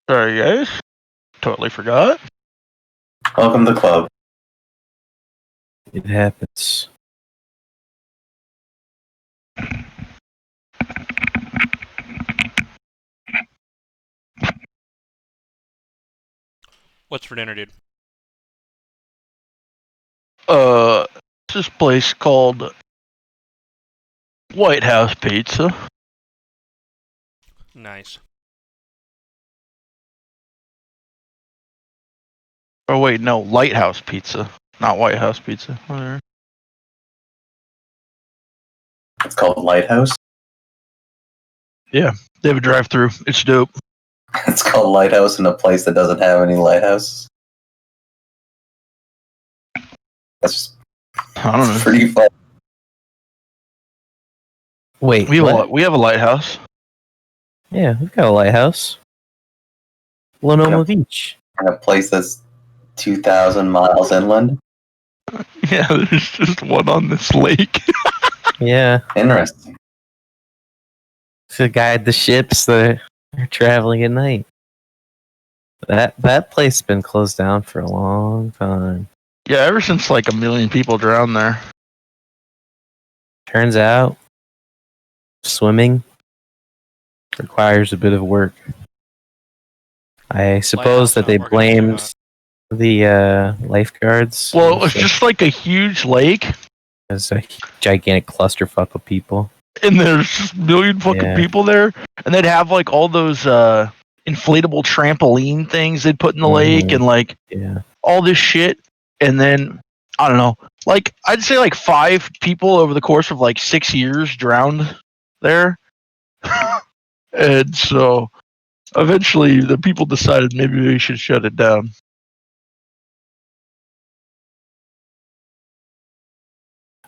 Sorry, guys. Totally forgot. Welcome to the club. It happens. What's for dinner, dude? This place called White House Pizza. Nice. Oh wait, no, Lighthouse Pizza, not White House Pizza. Whatever. It's called Lighthouse. They have a drive-through. It's dope. It's called Lighthouse in a place that doesn't have any lighthouse. That's just I don't know. pretty fun. Wait, We what? have a lighthouse. Yeah, we've got a lighthouse. Lenomo Yep. Beach. In a place that's 2,000 miles inland. Yeah, there's just one on this lake. Yeah, Interesting. to guide the ships that are traveling at night. That place has been closed down for a long time. Yeah, ever since like 1 million people drowned there. Turns out, swimming requires a bit of work. I suppose that not they working too blamed hot. the lifeguards. Well, it was just like a huge lake, as a gigantic clusterfuck of people. and there's just 1 million fucking Yeah. people there, and they'd have like all those inflatable trampoline things they'd put in the lake, and like Yeah. all this shit, and then I don't know, like I'd say like 5 people over the course of like 6 years drowned there, and so eventually the people decided maybe we should shut it down.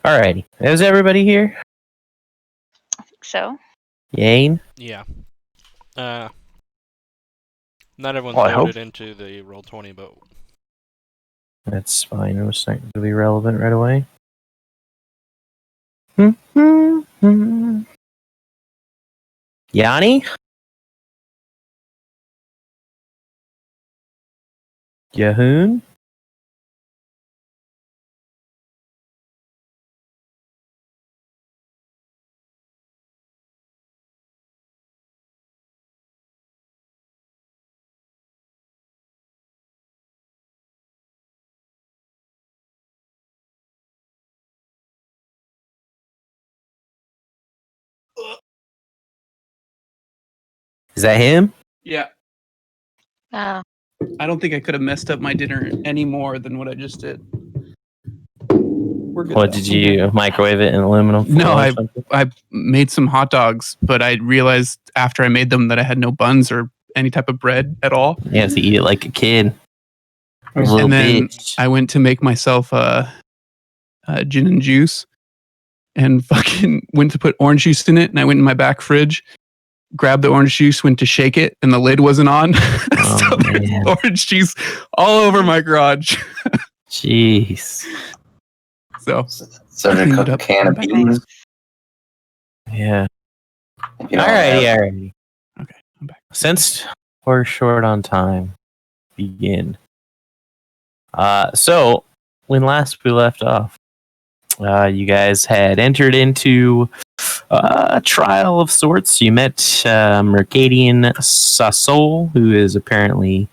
Alrighty. Is everybody here? I think so. Yane? Yeah. Not everyone's Well, I loaded into the Roll20, but That's fine. It was not going to be relevant right away. Yanni? Yahoon? Is that him? Yeah, Oh, I don't think I could have messed up my dinner any more than what I just did. We're good. What, though. did you microwave it in aluminum foil? No, or something? I made some hot dogs, but I realized after I made them that I had no buns or any type of bread at all. You have to eat it like a kid. A little And then bitch. I went to make myself a gin and juice, and fucking went to put orange juice in it. And I went in my back fridge, grabbed the orange juice, went to shake it, and the lid wasn't on. So there's man. orange juice all over my garage. Jeez. So So to Cleaned cook it a up. can of beans. Yeah. You know, Alrighty. okay, I'm back. Since we're short on time, begin. So when last we left off, you guys had entered into a trial of sorts. You met Mercadian Sassol, who is apparently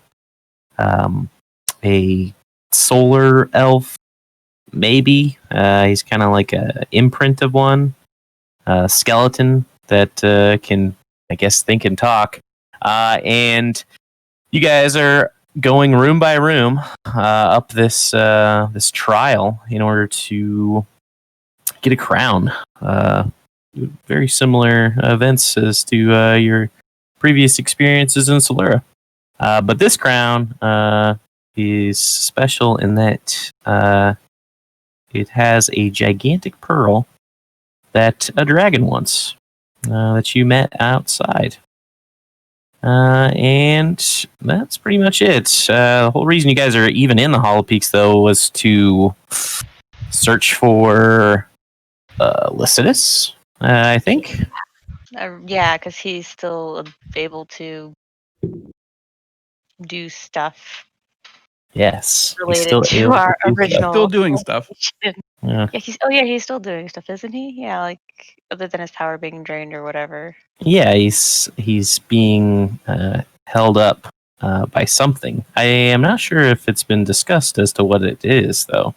a solar elf, maybe. He's kind of like a imprint of one. A skeleton that can, I guess, think and talk. And you guys are going room by room up this this trial in order to get a crown. Very similar events as to your previous experiences in Solera. But this crown is special in that it has a gigantic pearl that a dragon wants that you met outside. And that's pretty much it. The whole reason you guys are even in the Hollow Peaks, though, was to search for Lycidas, I think. yeah, because he's still able to do stuff Yes. he's related still to able our do stuff. original. Still doing stuff. Yeah. Yeah, he's still doing stuff, isn't he? Yeah, like other than his power being drained or whatever. Yeah, he's being held up by something. I am not sure if it's been discussed as to what it is, though.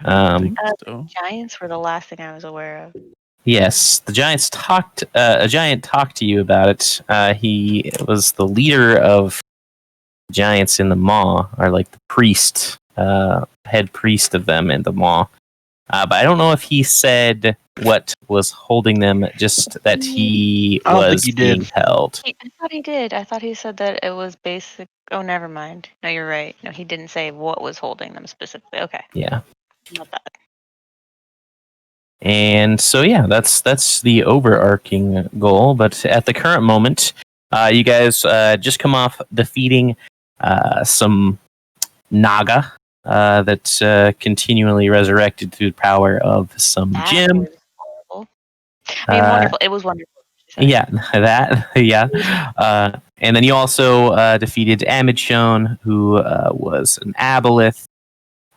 I think The Giants were the last thing I was aware of. Yes, the Giants talked. A giant talked to you about it. He was the leader of Giants in the Maw, or like the priest, head priest of them in the Maw. But I don't know if he said what was holding them. Just that he I don't think was he being did. held. I thought he did. I thought he said that it was basic. Oh, never mind. No, you're right. No, he didn't say what was holding them specifically. Okay, Yeah. not that. And so, yeah, that's the overarching goal. But at the current moment, you guys just come off defeating some Naga that's continually resurrected through the power of some That gym. was horrible. I mean, wonderful. It was wonderful. Yeah, that. Yeah. And then you also defeated Amidshone, who was an aboleth.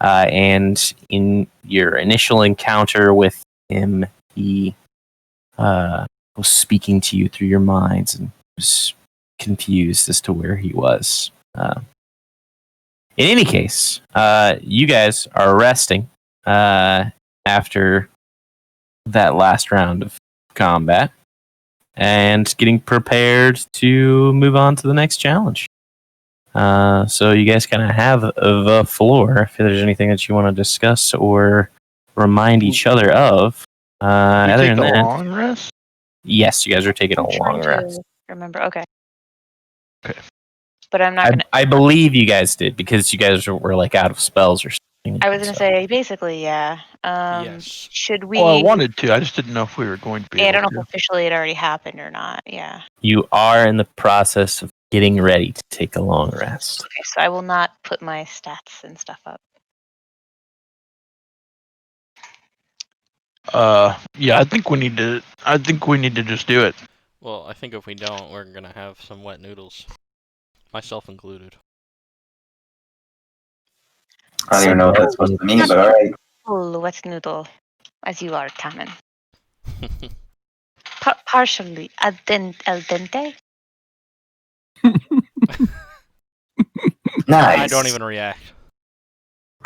And in your initial encounter with him, he was speaking to you through your minds and was confused as to where he was. In any case, you guys are resting after that last round of combat and getting prepared to move on to the next challenge. So you guys kind of have the floor if there's anything that you want to discuss or remind each other of. We Other take than a that, long rest. yes, you guys are taking I'm a trying long to rest. remember. Okay. Okay. But I'm not gonna. I believe you guys did because you guys were like out of spells or something. I was gonna So, say basically, yeah. Yes. Should we? Well, I wanted to. I just didn't know if we were going to be Yeah, I don't able know if to. officially it already happened or not. Yeah. you are in the process of getting ready to take a long rest. Okay, so I will not put my stats and stuff up. Yeah, I think we need to. I think we need to just do it. Well, I think if we don't, we're gonna have some wet noodles, myself included. I don't even know what that's supposed to mean, but alright. Oh, wet noodle, as you are, Taman. Partially al dente. Nice. I don't even react.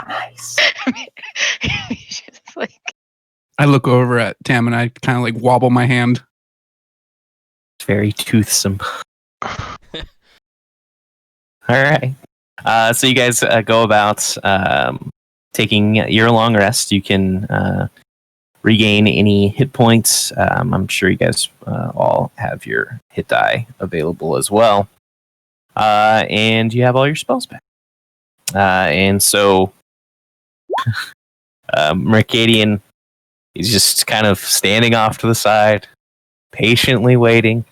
Nice. She's like, I look over at Tam and I kind of like wobble my hand. It's very toothsome. All right. So you guys go about taking your long rest. You can regain any hit points. I'm sure you guys all have your hit die available as well. And you have all your spells back. And so Mercadian is just kind of standing off to the side, patiently waiting.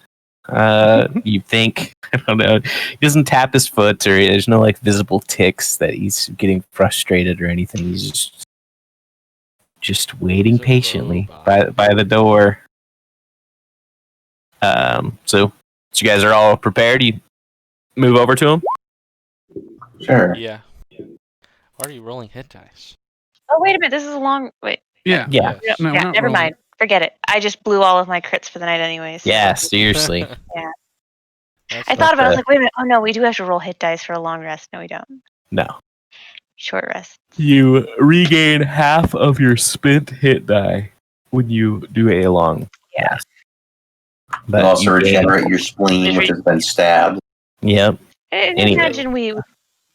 You think, I don't know, he doesn't tap his foot or there's no like visible ticks that he's getting frustrated or anything. He's just waiting He's a patiently robot. by the door. So you guys are all prepared. You move over to him. Sure. Yeah. Why are you rolling hit dice? oh wait a minute, this is a long wait. Yeah. Yeah. Yes. No, we're Yeah, not never rolling. mind. Forget it. I just blew all of my crits for the night anyways. so- Yeah, seriously. Yeah. That's I thought about it. I was Okay. like, wait a minute. Oh no, we do have to roll hit dice for a long rest. No, we don't. No. Short rest. You regain half of your spent hit die when you do a long Yeah. rest. You also you gain- regenerate your spleen, which has been stabbed. Yep. Anyway. Imagine we.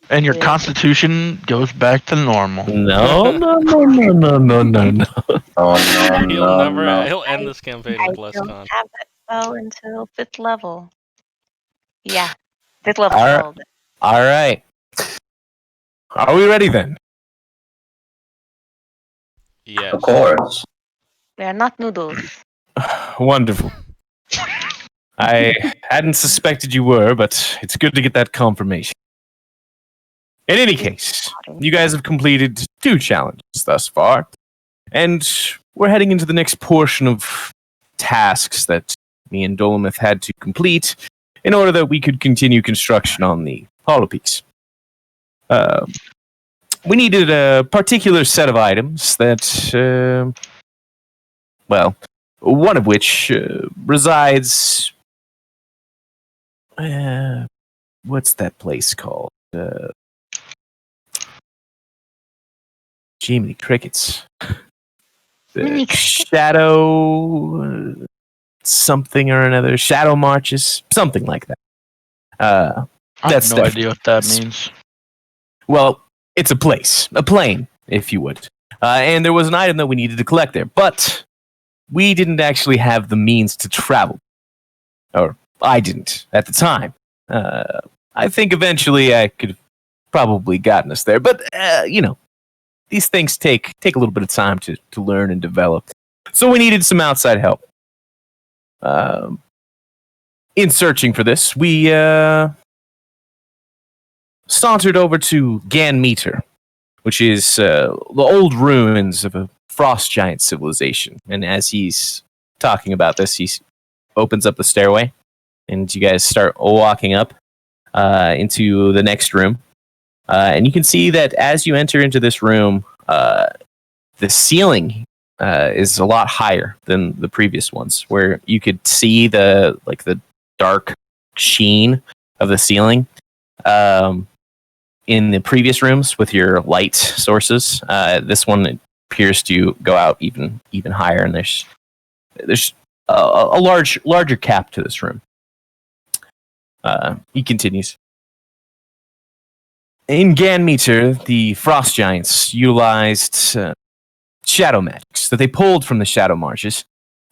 And your Yeah. constitution goes back to normal. No. Oh no, he'll no, never. no. He'll end this campaign I with less don't con. have that spell until 5th level. Yeah, 5th level. All right. spell. All right. Are we ready then? Yes. Of course. They are not noodles. Wonderful. I hadn't suspected you were, but it's good to get that confirmation. In any case, you guys have completed 2 challenges thus far, and we're heading into the next portion of tasks that me and Dolomith had to complete in order that we could continue construction on the holopeaks. We needed a particular set of items that, well, one of which resides. What's that place called? Jiminy Crickets. Jiminy Crickets. Shadow. Something or another. Shadow Marches. Something like that. I have That's no the- idea what that means. Well, it's a place, a plane, if you would. And there was an item that we needed to collect there, but we didn't actually have the means to travel. Or I didn't at the time. I think eventually I could have probably gotten us there, but, these things take a little bit of time to learn and develop. So we needed some outside help. In searching for this, we sauntered over to Ganmeter, which is the old ruins of a frost giant civilization. And as he's talking about this, he opens up the stairway, and you guys start walking up into the next room. And you can see that as you enter into this room, the ceiling is a lot higher than the previous ones, where you could see the dark sheen of the ceiling. In the previous rooms with your light sources, this one appears to go out even higher, and there's a larger cap to this room. He continues. In Ganmeter, the frost giants utilized shadow magics that they pulled from the Shadow Marches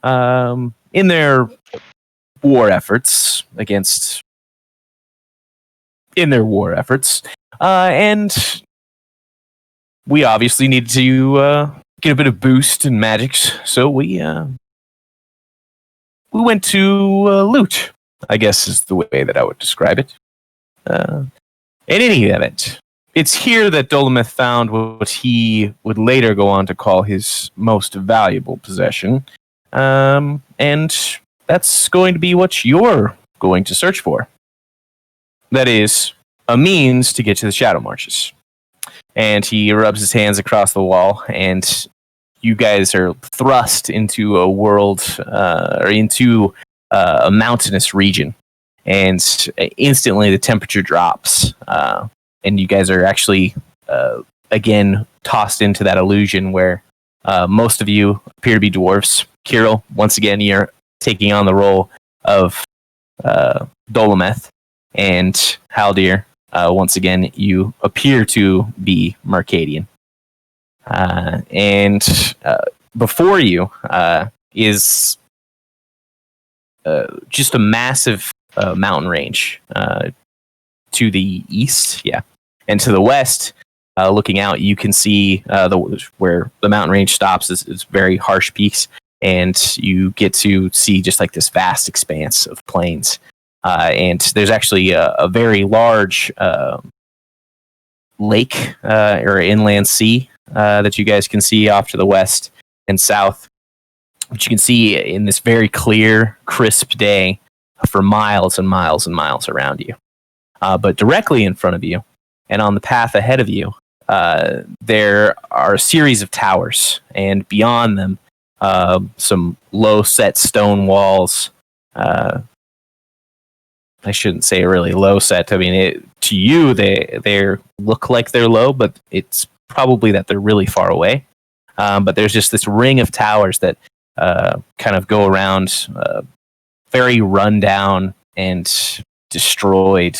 in their war efforts, and we obviously needed to get a bit of boost in magics, so we went to loot, I guess is the way that I would describe it. In any event, it's here that Dolomith found what he would later go on to call his most valuable possession, and that's going to be what you're going to search for. That is, a means to get to the Shadow Marches. And he rubs his hands across the wall, and you guys are thrust into a world, or into a mountainous region. And instantly the temperature drops, and you guys are actually, again, tossed into that illusion where most of you appear to be dwarves. Kirill, once again, you're taking on the role of Dolometh, and Haldir, once again, you appear to be Mercadian. And before you is just a massive mountain range to the east, and to the west. Looking out, you can see where the mountain range stops is very harsh peaks, and you get to see just like this vast expanse of plains. And there's actually a very large lake or inland sea that you guys can see off to the west and south, which you can see in this very clear, crisp day for miles and miles and miles around you. But directly in front of you and on the path ahead of you, there are a series of towers, and beyond them, some low-set stone walls. I shouldn't say really low set. I mean, to you, they look like they're low, but it's probably that they're really far away. But there's just this ring of towers that kind of go around very rundown and destroyed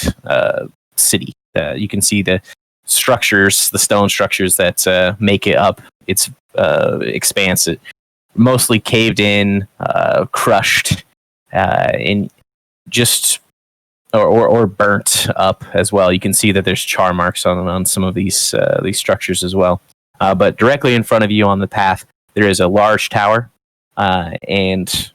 city. You can see the structures, the stone structures that make it up its expanse. It mostly caved in, crushed, and just or burnt up as well. You can see that there's char marks on some of these structures as well. But directly in front of you on the path, there is a large tower, and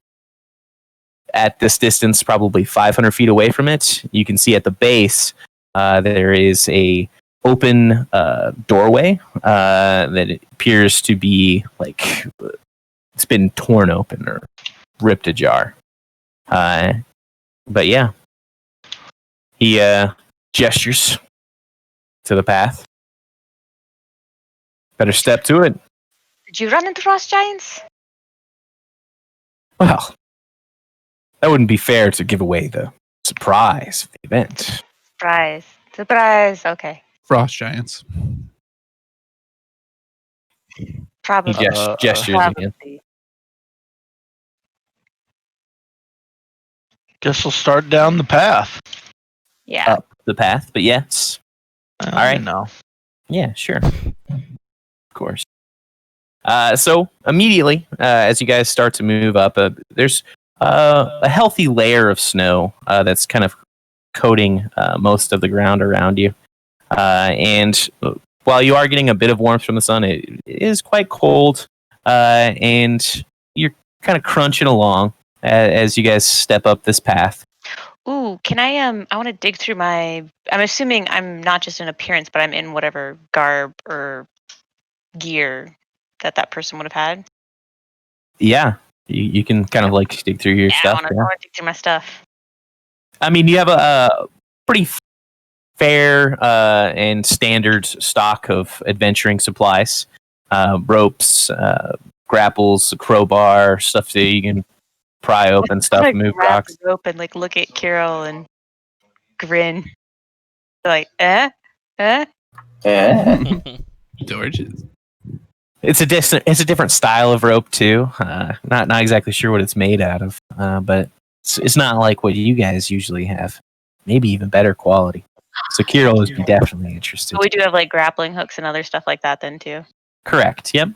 at this distance, probably 500 feet away from it, you can see at the base there is a open doorway that appears to be like it's been torn open or ripped ajar. But yeah. He gestures to the path. Better step to it. Did you run into frost giants? Well, that wouldn't be fair to give away the surprise of the event. Surprise. Surprise. Okay. Frost giants. He Probably. gestures again. Probably. Guess we'll start down the path. Yeah. Up the path, but yes. All right. No. Yeah, sure. Of course. So immediately, as you guys start to move up, there's a healthy layer of snow that's kind of coating most of the ground around you. And while you are getting a bit of warmth from the sun, it is quite cold, and you're kind of crunching along as you guys step up this path. Ooh, can I want to dig through I'm assuming I'm not just in appearance, but I'm in whatever garb or gear that person would have had. Yeah, you can kind of like dig through your stuff. I want to dig through my stuff. I mean, you have a pretty fair and standard stock of adventuring supplies, ropes, grapples, crowbar, stuff that you can pry open stuff, move grab rocks. the rope and like look at Kirill and grin. Like, Yeah. Torches. It's a different style of rope too. Not exactly sure what it's made out of, but it's not like what you guys usually have. Maybe even better quality. So Kirill would be definitely interested. but we do have like grappling hooks and other stuff like that then too. Correct. Yep.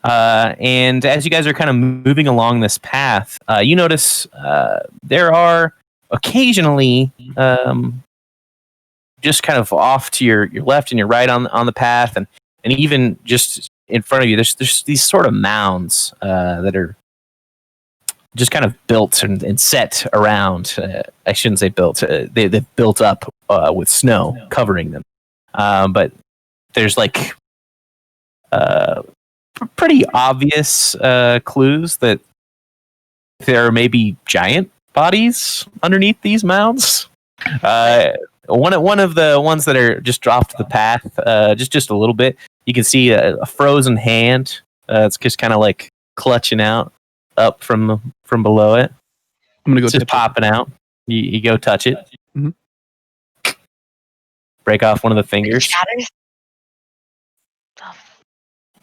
And as you guys are kind of moving along this path, you notice there are occasionally just kind of off to your left and your right on the path, and even just in front of you, there's these sort of mounds that are just kind of built and set around. I shouldn't say built. They've built up with snow covering them. But there's like pretty obvious clues that there are maybe giant bodies underneath these mounds. One of the ones that are just off the path, just a little bit, you can see a frozen hand. It's just kind of like clutching out up from below it. I'm gonna go It's just touch it. popping out. You go touch it. Mhm. Break off one of the It fingers. shatters.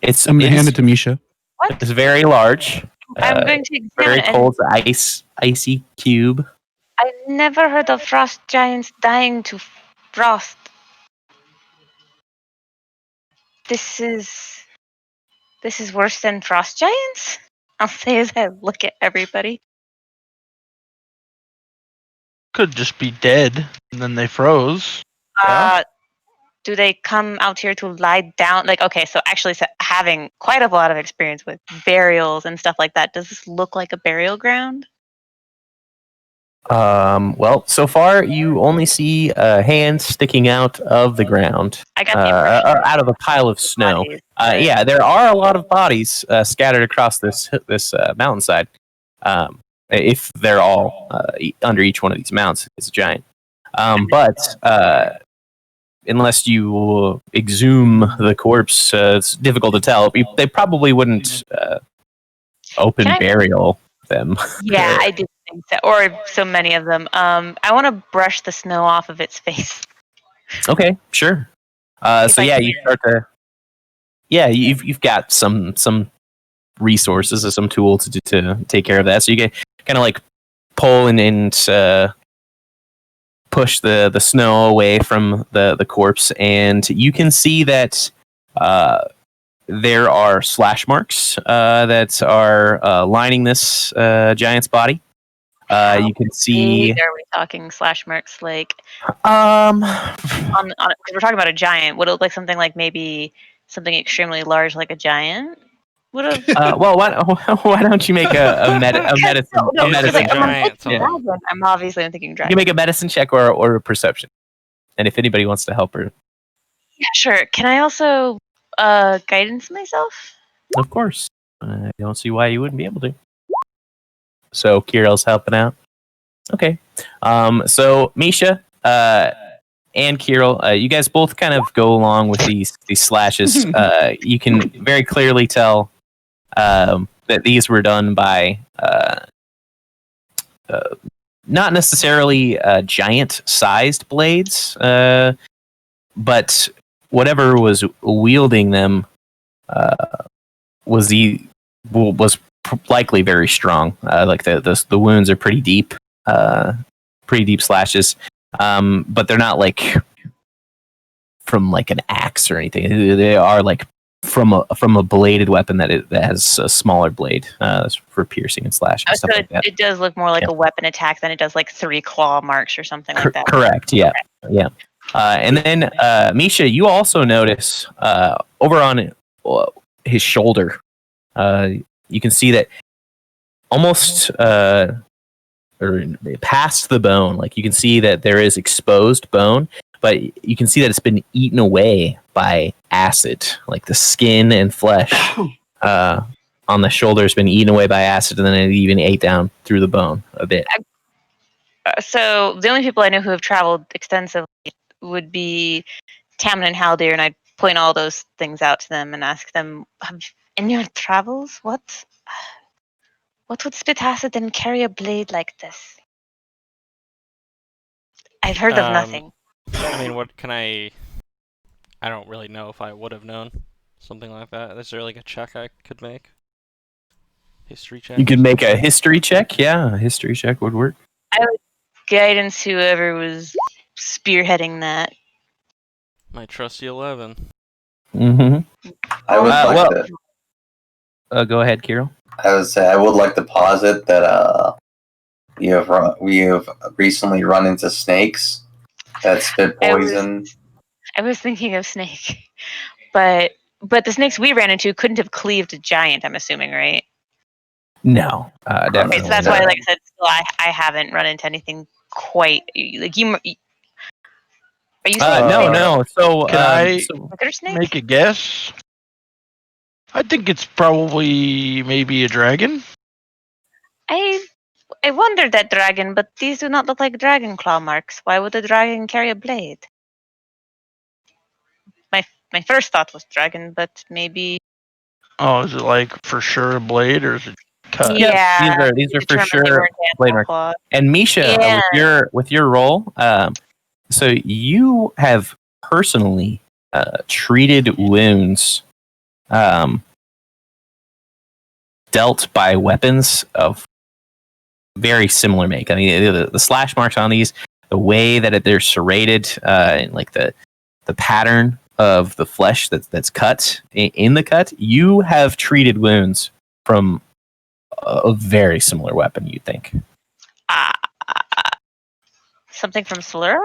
It's I'm gonna hand it to Misha. What? It's very large. I'm going to examine Very it. cold icy cube. I've never heard of frost giants dying to frost. This is worse than frost giants? I'll say as I look at everybody. Could just be dead and then they froze. Do they come out here to lie down? Like, okay, so actually having quite a lot of experience with burials and stuff like that, does this look like a burial ground? Well, so far you only see a hand sticking out of the ground, I got the impression or out of a pile of snow. bodies, but- Yeah, there are a lot of bodies scattered across this mountainside. If they're all under each one of these mounts, it's a giant. But unless you exhume the corpse, it's difficult to tell. They probably wouldn't open Can I- burial them. Yeah, I did think so. Or so many of them. I want to brush the snow off of its face. Okay, sure. If So I yeah, can- you start to. Yeah, you've got some resources or some tool to take care of that. So you get kind of like pull and push the snow away from the corpse, and you can see that there are slash marks that are lining this giant's body. You can see. Are we talking slash marks like Um, on because we're talking about a giant? Would it look like something like maybe something extremely large like a giant? Would have well, why don't you make a medicine no, a because, medicine like, check? giant, so- Yeah. I'm obviously thinking You dragon. can make a medicine check or a perception. And if anybody wants to help her, Yeah, sure. Can I also guidance myself? of course. I don't see why you wouldn't be able to. So Kirill's helping out. Okay. So Misha, and Kirill, you guys both kind of go along with these slashes. You can very clearly tell that these were done by not necessarily giant-sized blades, but whatever was wielding them was likely very strong. Like the wounds are pretty deep slashes, but they're not like from like an axe or anything. They are like from a bladed weapon that has a smaller blade for piercing and slashing. So it does look more like a weapon attack than it does like 3 claw marks or something like that. Correct. Yeah. Okay. Yeah. And then Misha, you also notice over on his shoulder, you can see that almost or past the bone, like you can see that there is exposed bone, but you can see that it's been eaten away by acid, like the skin and flesh on the shoulder has been eaten away by acid, and then it even ate down through the bone a bit. So the only people I know who have traveled extensively would be Tamlin and Haldir, and I'd point all those things out to them and ask them, in your travels, what would spit acid and carry a blade like this? I've heard of nothing. I mean, what can I don't really know if I would have known something like that. Is there like a check I could make? History check? You could make a history check. Yeah, a history check would work. I would guidance whoever was spearheading that. My trusty 11. Mm-hmm. I would like to. Go ahead, Kirill. I would say I would like to posit that we have recently run into snakes that spit poison. I was thinking of snake, but the snakes we ran into couldn't have cleaved a giant. I'm assuming, right? No, definitely. Okay, so that's why, like I said, still, I haven't run into anything quite like you. Are you? No. So Can I snakes? make a guess? I think it's probably maybe a dragon. I wondered that dragon, but these do not look like dragon claw marks. Why would a dragon carry a blade? My first thought was dragon, but maybe. Oh, is it like for sure a blade or is it cut? Yeah, these are for sure blade marks. And Misha, with your role, so you have personally treated wounds dealt by weapons of very similar make. I mean, the slash marks on these, the way that they're serrated, and like the pattern of the flesh that's cut in the cut, you have treated wounds from a very similar weapon, you'd think. Something from Slura?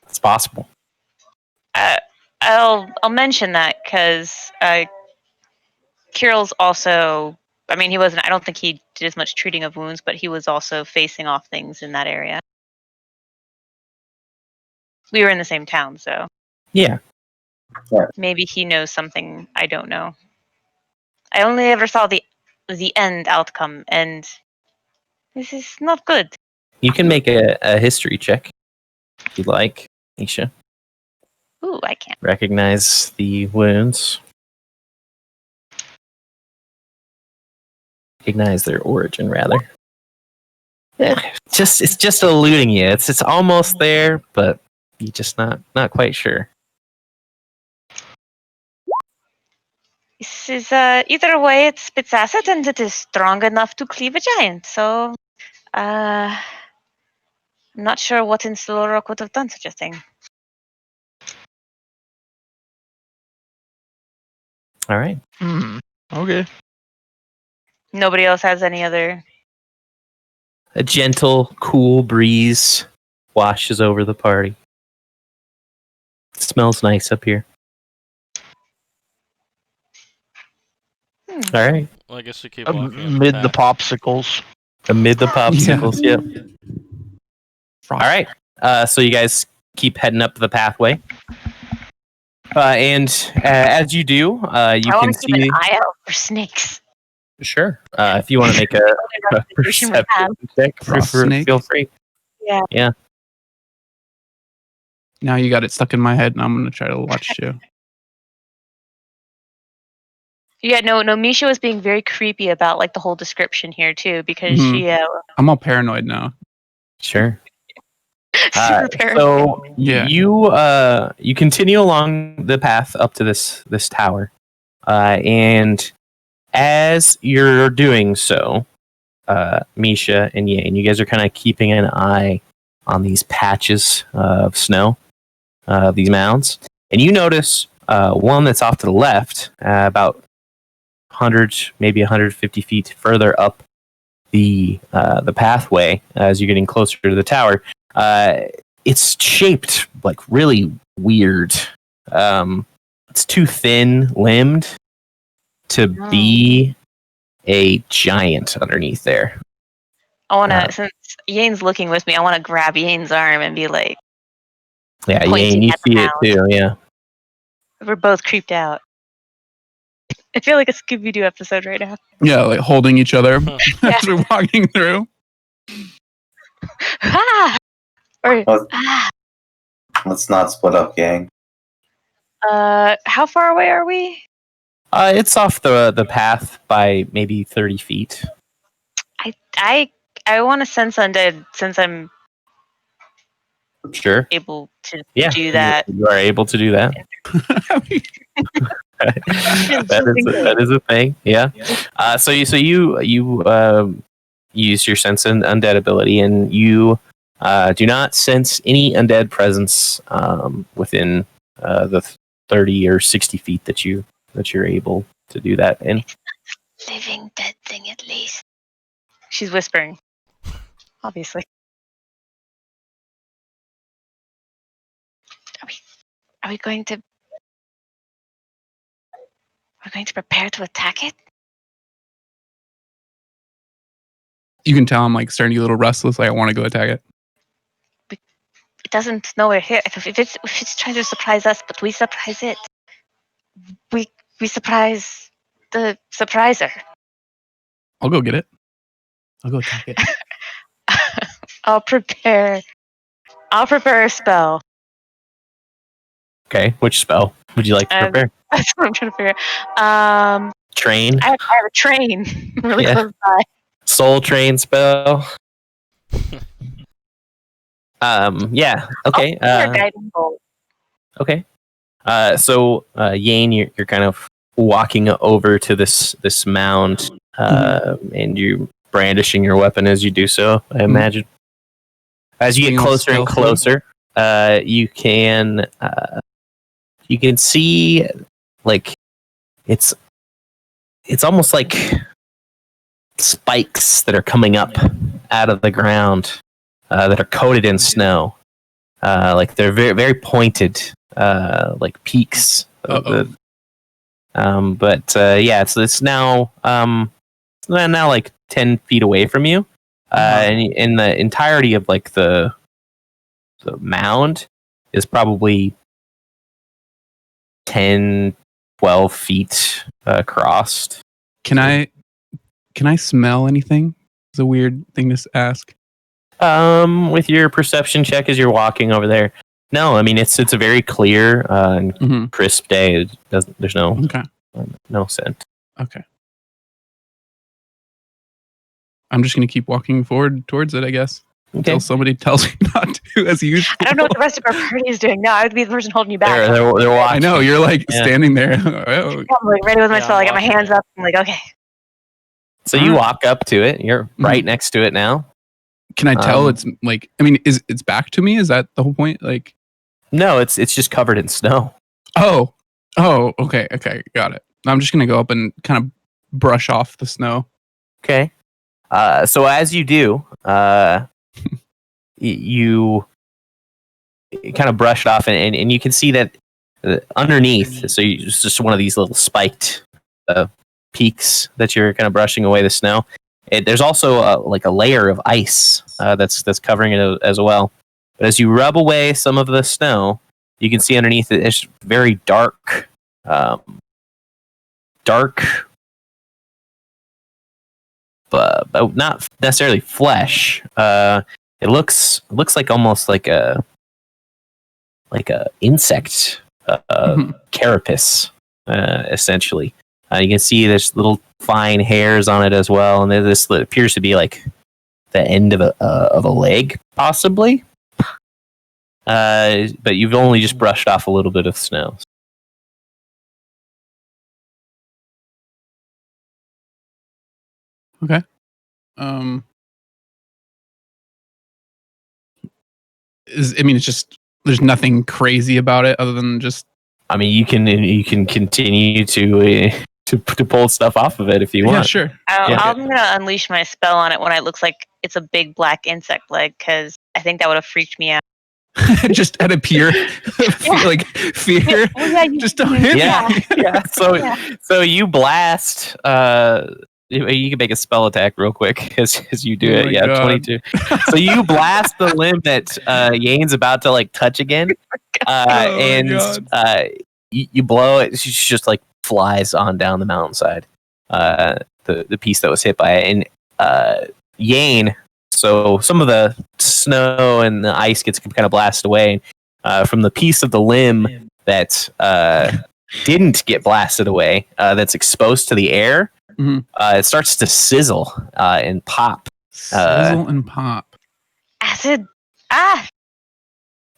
It's possible. I'll mention that because Kirill's also. I mean, he wasn't. I don't think he did as much treating of wounds, but he was also facing off things in that area. We were in the same town, so yeah. Maybe he knows something I don't know. I only ever saw the end outcome, and this is not good. You can make a history check if you'd like, Nisha. Ooh, I can't recognize the wounds. Recognize their origin, rather. Yeah, it's just eluding you. It's almost there, but you're just not quite sure. This is either way, it spits acid and it is strong enough to cleave a giant. So, I'm not sure what in Slura could have done such a thing. All right. Okay. Nobody else has any other. A gentle, cool breeze washes over the party. It smells nice up here. All right. Well, I guess we keep walking amid the popsicles. Amid the popsicles, yep. All right. So you guys keep heading up the pathway. And as you do, you can see. Keep an eye out for snakes. Sure. If you want to make a perception check, feel free. Yeah. Now you got it stuck in my head, and I'm gonna try to watch too. Yeah, no, Misha was being very creepy about like the whole description here too, because Mhm. she I'm all paranoid now. Sure. super paranoid. So Yeah. you continue along the path up to this tower, and as you're doing so, Misha and Yane, you guys are kind of keeping an eye on these patches of snow, these mounds, and you notice one that's off to the left, about 100, maybe 150 feet further up the pathway as you're getting closer to the tower. It's shaped like really weird. It's too thin limbed to be a giant underneath there. I wanna since Yane's looking with me, I wanna grab Yane's arm and be like, Yeah, pointing you at the see it mound. too. Yeah. We're both creeped out. I feel like a Scooby Doo episode right now. Yeah, like holding each other Yeah. as we're walking through. Ah! Or Let's, ah. let's not split up, gang. How far away are we? It's off the path by maybe 30 feet. I want to sense undead since I'm Sure. able to Yeah. do that. You are able to do that. That is a thing. Yeah. So you use your sense and undead ability, and you do not sense any undead presence within the 30 or 60 feet that you're able to do that in. Living dead thing at least. She's whispering. Obviously. Are we going to we're going to prepare to attack it? You can tell I'm like starting to get a little restless. Like I want to go attack it. It doesn't know we're here. If it's trying to surprise us, but we surprise it. We surprise the surpriser. I'll go get it. I'll go attack it. I'll prepare a spell. Okay, which spell would you like to prepare? That's what I'm trying to figure out. Train? I have a train really Yeah. close by. Soul train spell? Yeah, okay. I'll prepare guiding bolt. Okay. So Yane, you're kind of walking over to this mound, and you brandishing your weapon as you do so, I imagine. As you get closer and closer, you can see like it's almost like spikes that are coming up out of the ground that are coated in snow. Like they're very very pointed, like peaks. Yeah, it's now like 10 feet away from you, and in the entirety of like the mound is probably 10, 12 feet across. Can I smell anything? It's a weird thing to ask. With your perception check as you're walking over there, no. I mean, it's a very clear and crisp day. It doesn't. There's no no scent. Okay. I'm just gonna keep walking forward towards it, I guess, until somebody tells me not to, as usual. I don't know what the rest of our party is doing. No, I would be the person holding you back. They're walking. I know you're like standing there. I'm like ready with my spell. I got my hands up. I'm like, okay. So you walk up to it. You're right next to it now. Can I tell it's like? I mean, it's back to me? Is that the whole point? Like, no, it's just covered in snow. Oh, okay, got it. I'm just gonna go up and kind of brush off the snow. Okay. So as you do, you kind of brush it off, and you can see that underneath. So it's just one of these little spiked peaks that you're kind of brushing away the snow. There's also like a layer of ice that's covering it as well. But as you rub away some of the snow, you can see underneath it it's very dark, but not necessarily flesh. It looks like almost like a insect carapace, essentially. You can see there's little fine hairs on it as well, and this appears to be like the end of a leg, possibly. But you've only just brushed off a little bit of snow. Okay. It's just there's nothing crazy about it other than just. I mean, you can continue to pull stuff off of it if you want. Yeah, sure. I'm gonna unleash my spell on it when it looks like it's a big black insect leg, because I think that would have freaked me out. Just out of pure like fear. Just don't hit me. Yeah. So you blast. You can make a spell attack real quick as you do it. Yeah, God. 22. So you blast the limb that Yane's about to like touch again, and you blow it. She just like flies on down the mountainside. The piece that was hit by it, and Yane. So some of the snow and the ice gets kind of blasted away from the piece of the limb that didn't get blasted away. That's exposed to the air. Mm-hmm. It starts to sizzle and pop. Sizzle and pop. Acid.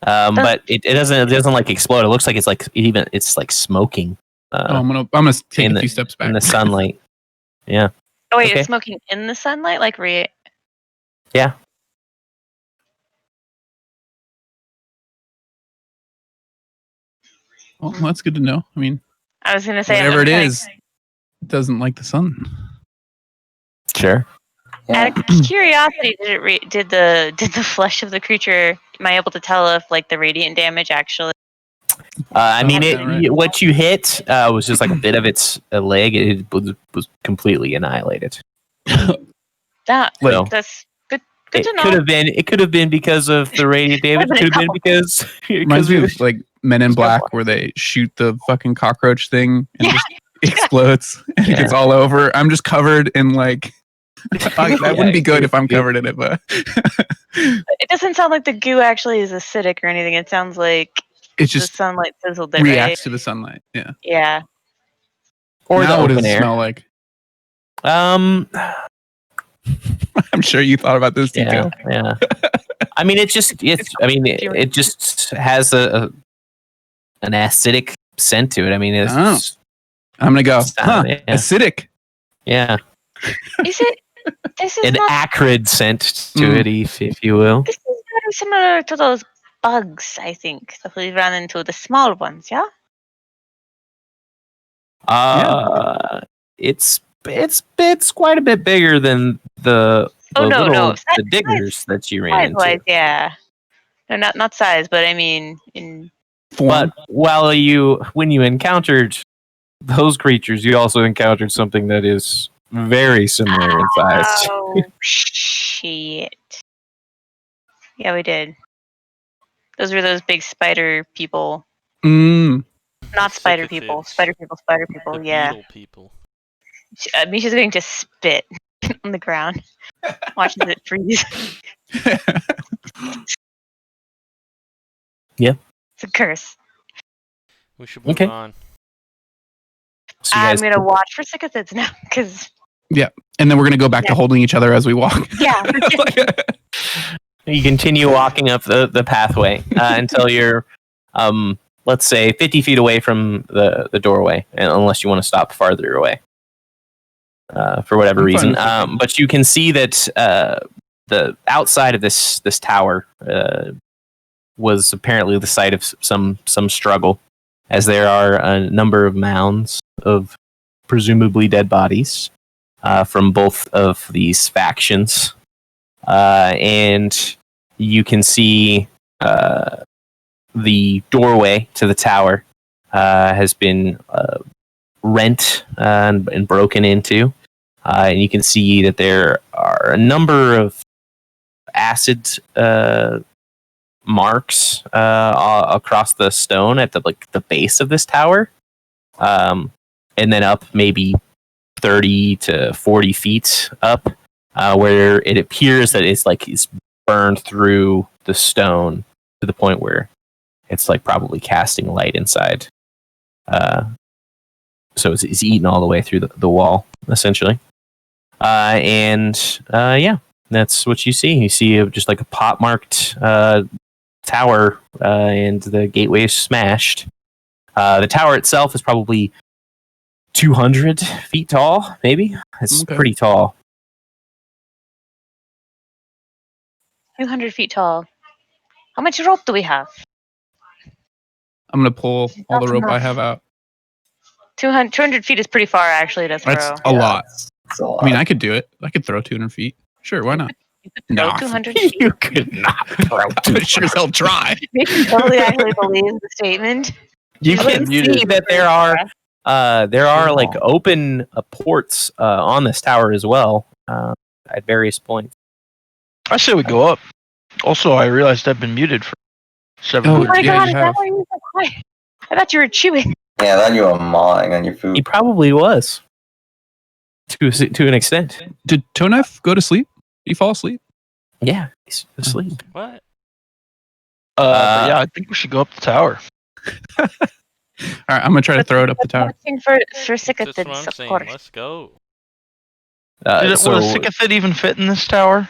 But it doesn't like explode. It looks like it's like smoking. I'm gonna take a few steps back in the sunlight. Yeah. Oh wait, Okay. it's smoking in the sunlight, like Yeah. Well, that's good to know. I mean, I was gonna say whatever it is, it doesn't like the sun. Sure. Yeah. Out of curiosity, did the flesh of the creature? Am I able to tell if like the radiant damage actually? I mean, right. what you hit was just like a bit of its leg. It was completely annihilated. That's good. Good to know. It could have been because of the radiant damage. It could have been because Reminds me of like Men in Black, where they shoot the fucking cockroach thing and just explodes and it gets all over. I'm just covered in like. That wouldn't be good if I'm covered in it, but it doesn't sound like the goo actually is acidic or anything. It sounds like it's just the sunlight sizzled it, reacts right? to the sunlight. Yeah. Yeah. or now the what does open it air. smell like? I'm sure you thought about this too. Yeah. I mean, it just has an acidic scent to it. I mean, it's I'm gonna go. Yeah. Acidic. Yeah. Is it? This is An not. acrid scent to it, if you will. This is very similar to those bugs, I think, that we ran into, the small ones. Yeah. It's quite a bit bigger than the the diggers that you ran Size-wise, into. yeah. No, not size, but I mean in. But when you encountered those creatures, you also encountered something that is very similar in size. Oh shit! Yeah, we did. Those were those big spider people. Not spider people. Spider people. The Yeah. beetle people. Misha's going to spit on the ground, watching it freeze. Yeah. It's a curse. We should move Okay. on. So you I'm guys, gonna watch for cicatrids now, because And then we're gonna go back to holding each other as we walk. yeah. you continue walking up the pathway until you're, let's say, 50 feet away from the doorway, unless you want to stop farther away for whatever I'm fine reason. with it. But you can see that the outside of this tower was apparently the site of some struggle, as there are a number of mounds of presumably dead bodies from both of these factions. And you can see the doorway to the tower has been rent and broken into. And you can see that there are a number of acid marks across the stone at the base of this tower, and then up maybe 30 to 40 feet up, where it appears that it's burned through the stone to the point where it's like probably casting light inside. So it's eaten all the way through the wall, essentially. Yeah, that's what you see. You see just like a pot-marked tower, and the gateway is smashed. The tower itself is probably 200 feet tall, maybe. It's pretty tall. 200 feet tall. How much rope do we have? I'm gonna pull all the Not rope I enough. have out. 200 feet is pretty far, actually, to throw. That's a lot. It's a lot. I mean, I could do it. I could throw 200 feet. Sure, why not? Throw Nah. 200 feet. You could not throw I would sure as hell try. You can totally actually believe the statement. You He's can muted. see that there are like open ports on this tower as well, at various points. I say we go up. Also, I realized I've been muted for 7 Oh, Oh minutes. my yeah, god, you is have. that why you were so quiet? I thought you were chewing. Yeah, then you were gnawing on your He food. probably was, to an extent. Did Toe Knife go to sleep? Did he fall asleep? Yeah, he's asleep. What? But yeah, I think we should go up the tower. All right, I'm gonna try to throw it up the tower. Watching for That's what I'm Sycophants, of saying. course. Let's go. Would a So sycophant even fit in this tower?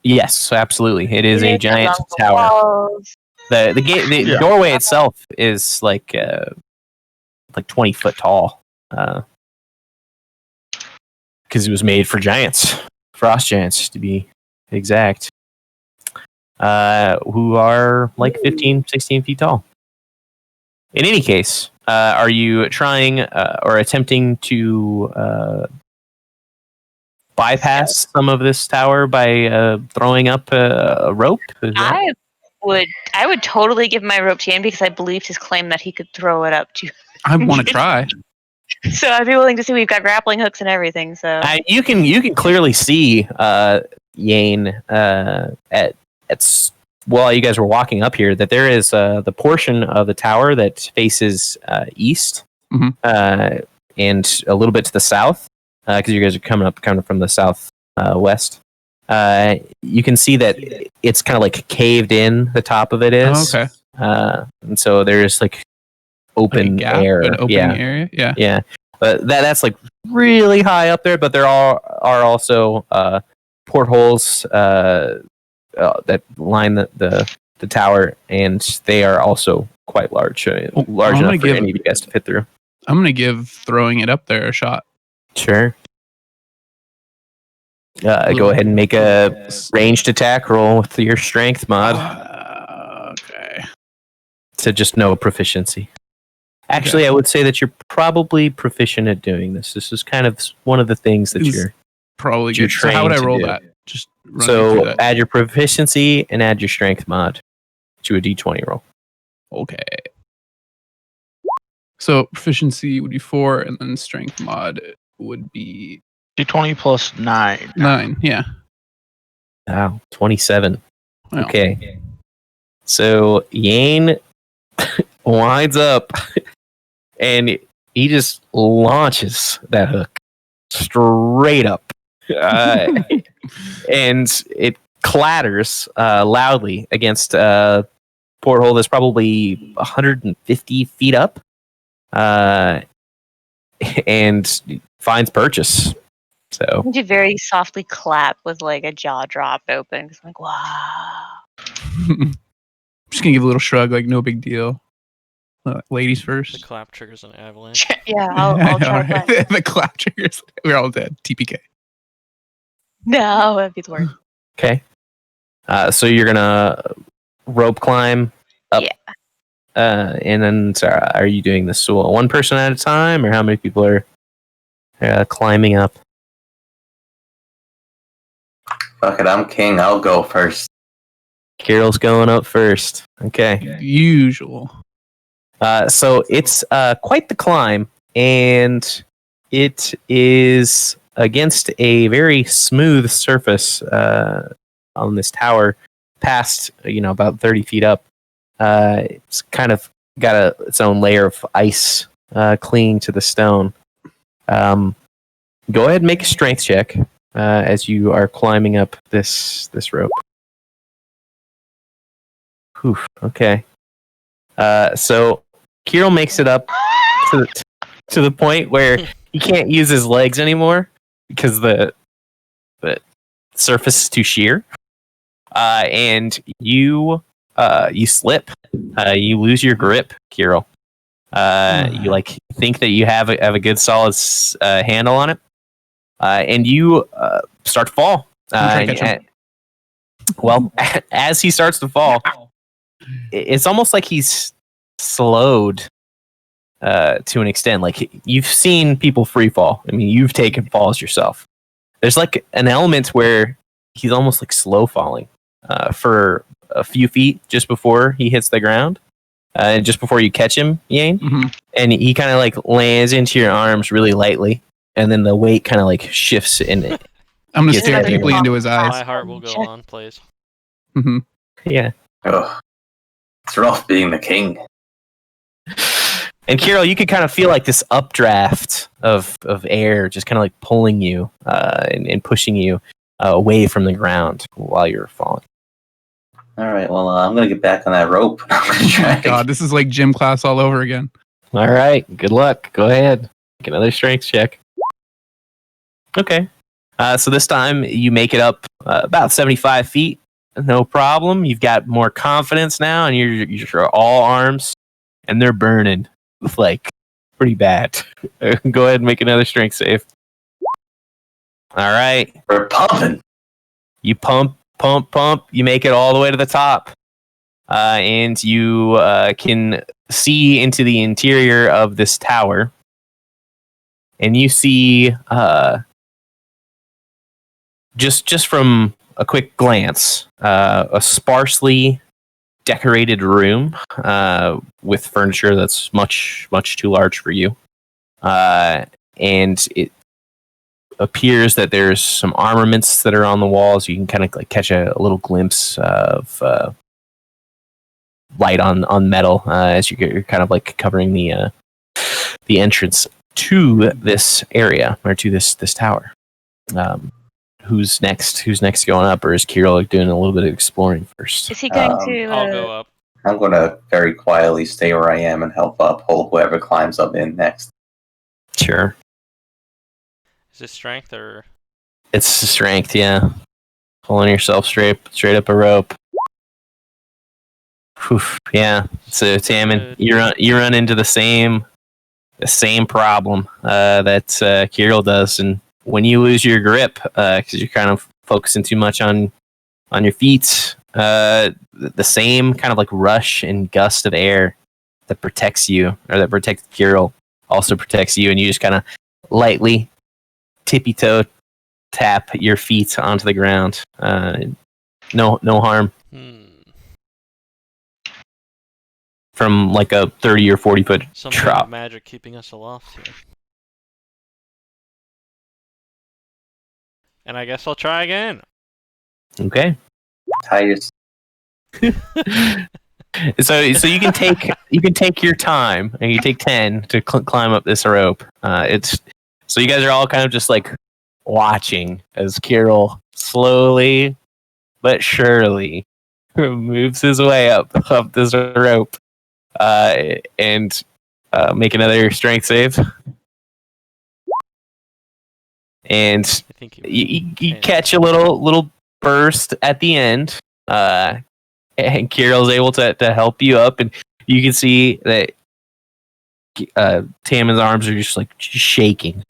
yes, absolutely, it is a It's giant along the tower. walls. The Yeah. doorway itself is like 20 foot tall, because it was made for giants, frost giants to be exact, who are like 15, 16 feet tall. In any case, are you trying or attempting to bypass some of this tower by throwing up a rope? Is that- I would totally give my rope to Ian because I believed his claim that he could throw it up to. I want to try. So I'd be willing to see. We've got grappling hooks and everything. So You can clearly see Yane while you guys were walking up here that there is the portion of the tower that faces east, Mhm. and a little bit to the south, because you guys are coming from the south west. You can see that it's kind of like caved in. The top of it is. Oh, okay. And so there's like open Like a gap, air. an opening area. Yeah. Yeah, but that's like really high up there. But there are also portholes that line the tower, and they are also quite large, large I'm gonna enough for give- any of you guys to fit through. I'm gonna give throwing it up there a shot. Sure. Go ahead and make a ranged attack roll with your strength mod Okay. to just no proficiency. Actually, I would say that you're probably proficient at doing this. This is kind of one of the things that Is- you're. Probably You're good. So how would I trained to roll do. that? Just run me through So that. add your proficiency and add your strength mod to a d20 roll. Okay. So proficiency would be 4, and then strength mod would be D20 plus 9. 9. Yeah. Wow, 27. Well, Okay. So Yane winds up and he just launches that hook straight up. And it clatters loudly against a porthole that's probably 150 feet up, and finds purchase. So you very softly clap with like a jaw dropped open. It's like wow. I'm just gonna give a little shrug, like no big deal. Ladies The first. clap triggers an avalanche. Yeah, I'll try. Alright. That. The clap triggers. We're all dead. TPK. No, that'd be the worst. okay. So you're gonna rope climb up. Yeah. And then, Sarah, are you doing this one person at a time, or how many people are climbing up? Fuck it, I'm king. I'll go first. Kirill's going up first. Okay. Usual. So it's quite the climb, and it is against a very smooth surface on this tower, past about 30 feet up. It's kind of got its own layer of ice clinging to the stone. Go ahead and make a strength check as you are climbing up this rope. Whew, okay. So Kirill makes it up to the point where he can't use his legs anymore because the surface is too sheer. And you slip. You lose your grip, Kirill. You like think that you have a good solid handle on it, and you start to fall. I'm trying to catch him. Well, as he starts to fall, it's almost like he's slowed to an extent. Like you've seen people free fall. I mean, you've taken falls yourself. There's like an element where he's almost like slow falling for a few feet just before he hits the ground. Just before you catch him, Yane, and he kind of like lands into your arms really lightly, and then the weight kind of like shifts in it. I'm gonna Yes, stare sir. deeply into his eyes. My heart will go on, please. Yeah. Ugh. It's rough being the king. And Kirill, you could kind of feel like this updraft of air just kind of like pulling you and pushing you away from the ground while you're falling. All right, well, I'm gonna get back on that rope. I'm gonna try. God, this is like gym class all over again. All right, good luck. Go ahead. Make another strength check. Okay. So this time you make it up about 75 feet. No problem. You've got more confidence now, and you're all arms, and they're burning like pretty bad. Go ahead and make another strength save. All right. We're pumping. You pump. You make it all the way to the top, and you can see into the interior of this tower, and you see just from a quick glance, a sparsely decorated room with furniture that's much too large for you, and it appears that there's some armaments that are on the walls. You can kind of like catch a little glimpse of light on metal as you're kind of like covering the entrance to this area or to this tower. Who's next? Who's next going up, or is Kirill doing a little bit of exploring first? Is he going to? I'll go up. I'm gonna very quietly stay where I am and help uphold whoever climbs up in next. Sure. Is it strength or? It's strength, yeah. Pulling yourself straight up a rope. Whew, yeah. So Tammin, you run into the same problem that Kirill does, and when you lose your grip, because you're kind of focusing too much on your feet, the same kind of like rush and gust of air that protects you, or that protects Kirill, also protects you, and you just kind of lightly tippy toe tap your feet onto the ground. No harm from like a 30 or 40 foot Some drop. magic keeping us aloft here. And I guess I'll try again. Okay. Titus. So you can take your time, and you take 10 to climb up this rope. So you guys are all kind of just like watching as Kirill slowly but surely moves his way up this rope, and make another strength save. And I think you catch a little burst at the end, and Kirill's able to help you up, and you can see that Tammin's arms are just like shaking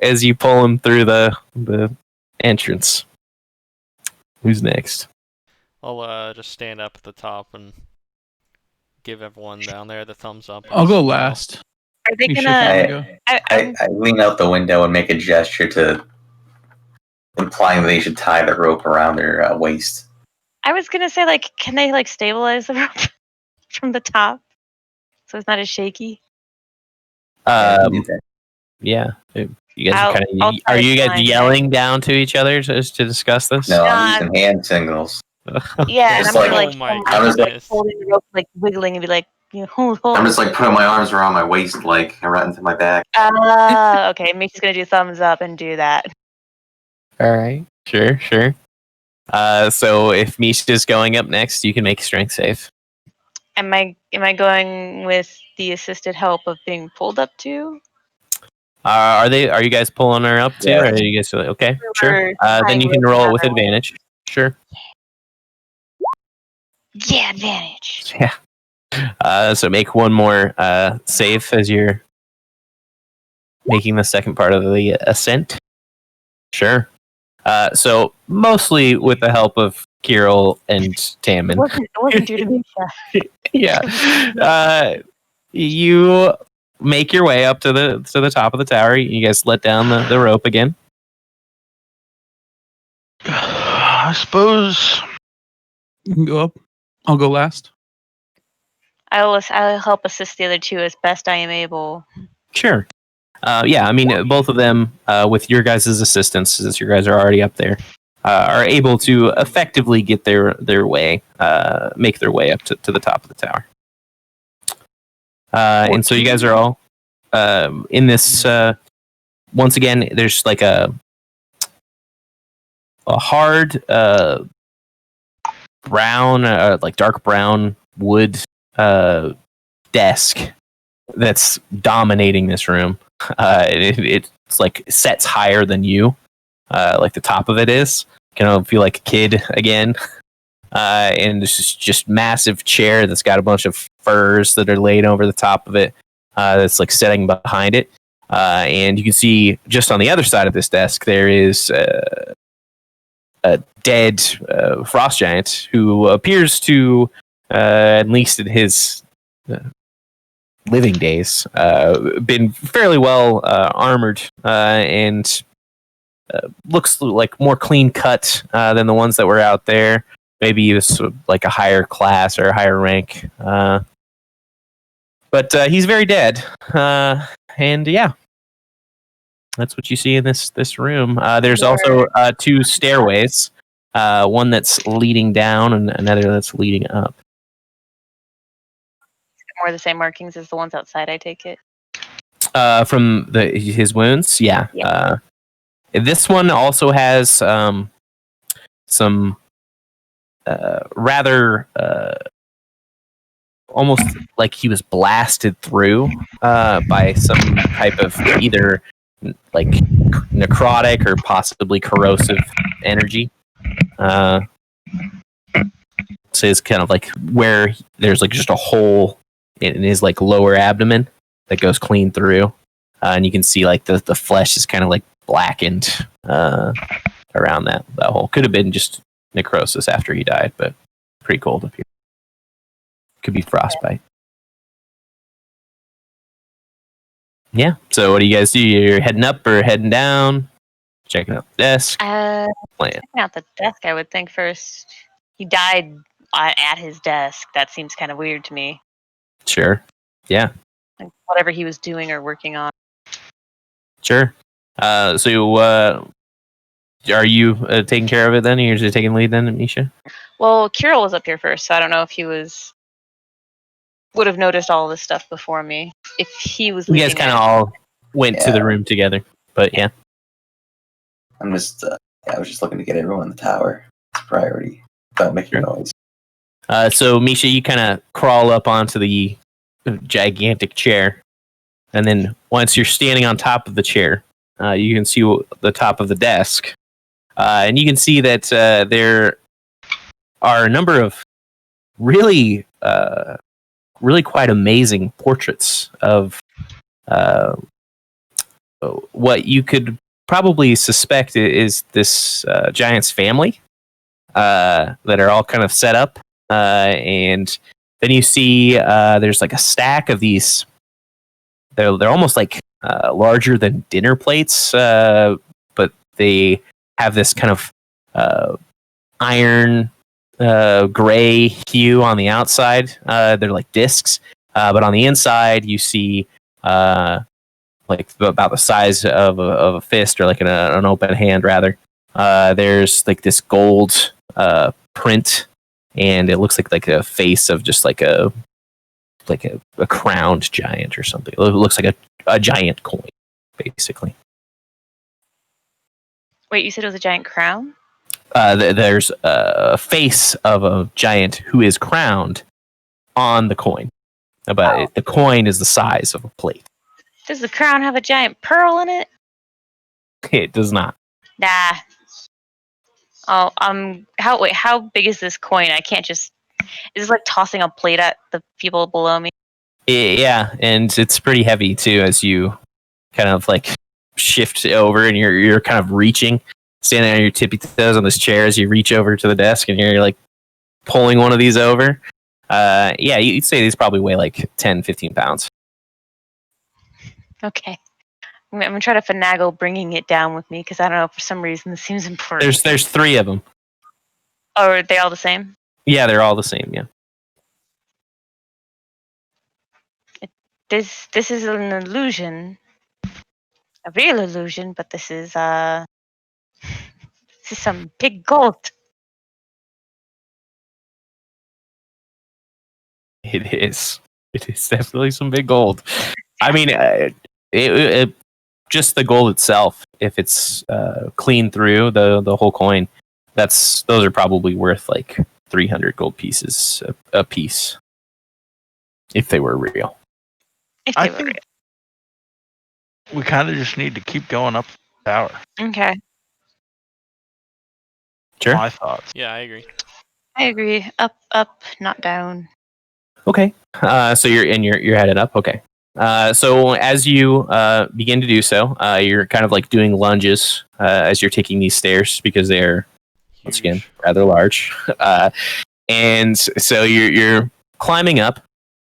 as you pull him through the entrance. Who's next? I'll just stand up at the top and give everyone down there the thumbs up. I'll go last. Are they You should gonna? probably go. I lean out the window and make a gesture to implying that they should tie the rope around their waist. I was gonna say, like, can they like stabilize the rope from the top so it's not as shaky? Yeah. You guys I'll are you guys climb. yelling down to each other to discuss this? No, I'm Um, using hand signals. Yeah, and Just I'm gonna like- like, oh my I was like- goodness. holding the rope, like wiggling, and be like, hold. I'm just like putting my arms around my waist, like right into my back. Okay, Mickey's gonna do thumbs up and do that. All right. Sure. So if Misha's going up next, you can make a strength save. Am I going with the assisted help of being pulled up too? Are you guys pulling her up too? Yeah. Or are you guys okay? Sure. We're Then tying you can ropes roll it around with her advantage. Sure. Yeah, advantage. Yeah. So make one more save as you're making the second part of the ascent. Sure. So mostly with the help of Kirill and Tammin. It wasn't due to me. Yeah. You make your way up to the top of the tower. You guys let down the rope again. I suppose. You can go up. I'll go last. I'll help assist the other two as best I am able. Sure. Yeah, I mean, both of them, with your guys' assistance, since you guys are already up there, are able to effectively get their way, make their way up to the top of the tower. And so you guys are all in this. Once again, there's like a hard brown, like dark brown wood desk that's dominating this room. It's like sets higher than you, like the top of it is. Kind of feel like a kid again. And this is just massive chair that's got a bunch of furs that are laid over the top of it. That's like setting behind it. And you can see just on the other side of this desk there is a dead frost giant who appears to, at least in his living days, been fairly well armored and looks like more clean cut than the ones that were out there. Maybe he was like a higher class or a higher rank, but he's very dead. And yeah, that's what you see in this room. There's also two stairways, one that's leading down and another that's leading up. More the same markings as the ones outside, I take it. From his wounds, yeah. This one also has some rather almost like he was blasted through by some type of either like necrotic or possibly corrosive energy. So it's kind of like where there's like just a hole in his like lower abdomen that goes clean through, and you can see like the flesh is kind of like blackened around that hole. Could have been just necrosis after he died, but pretty cold up here. Could be frostbite. Yeah. So what do you guys do? You're heading up or heading down? Checking out the desk. Checking out the desk, I would think first. He died at his desk. That seems kind of weird to me. Sure. Yeah. Like whatever he was doing or working on. Sure. So are you taking care of it then? Or you're just taking lead then, Misha? Well, Kirill was up here first, so I don't know if he would have noticed all this stuff before me. If he was You leading guys kind of all went to the room together, but yeah. I'm just, I was just looking to get everyone in the tower. It's a priority. Don't make your noise. So Misha, you kind of crawl up onto the gigantic chair, and then once you're standing on top of the chair, you can see the top of the desk, and you can see that there are a number of really quite amazing portraits of what you could probably suspect is this giant's family that are all kind of set up. And then you see there's like a stack of these. They're almost like larger than dinner plates, but they have this kind of iron gray hue on the outside. They're like discs, but on the inside you see like about the size of a fist or like an open hand rather. There's like this gold print, and it looks like a face of just like a crowned giant or something. It looks like a giant coin, basically. Wait, you said it was a giant crown? there's a face of a giant who is crowned on the coin, but the coin is the size of a plate. Does the crown have a giant pearl in it? It does not. Nah. Oh, how big is this coin? I can't just. Is this like tossing a plate at the people below me? Yeah, and it's pretty heavy too as you kind of like shift over and you're kind of reaching, standing on your tippy toes on this chair as you reach over to the desk and you're like pulling one of these over. Yeah, you'd say these probably weigh like 10, 15 pounds. Okay. I'm gonna try to finagle bringing it down with me because I don't know, for some reason this seems important. There's 3 of them. Oh, are they all the same? Yeah, they're all the same. Yeah. This is an illusion, a real illusion, but this is some big gold. It is. It is definitely some big gold. I mean, it just the gold itself. If it's clean through the whole coin, those are probably worth like 300 gold pieces a piece, if they were real. If I they were think we kind of just need to keep going up the tower. real. Okay, Sure. My thoughts. Yeah, I agree. I agree. Up, not down. Okay. So you're headed up. Okay. So as you begin to do so, you're kind of like doing lunges as you're taking these stairs because they're once again Huge. rather large. And so you're climbing up,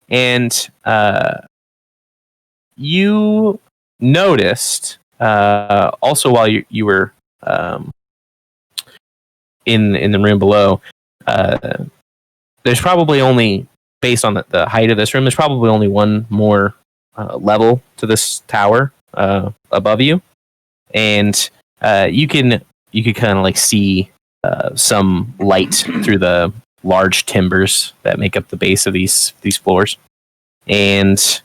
and you noticed also while you were in the room below, there's probably only, based on the height of this room, there's probably only one more level to this tower above you, and you could kind of like see some light through the large timbers that make up the base of these floors, and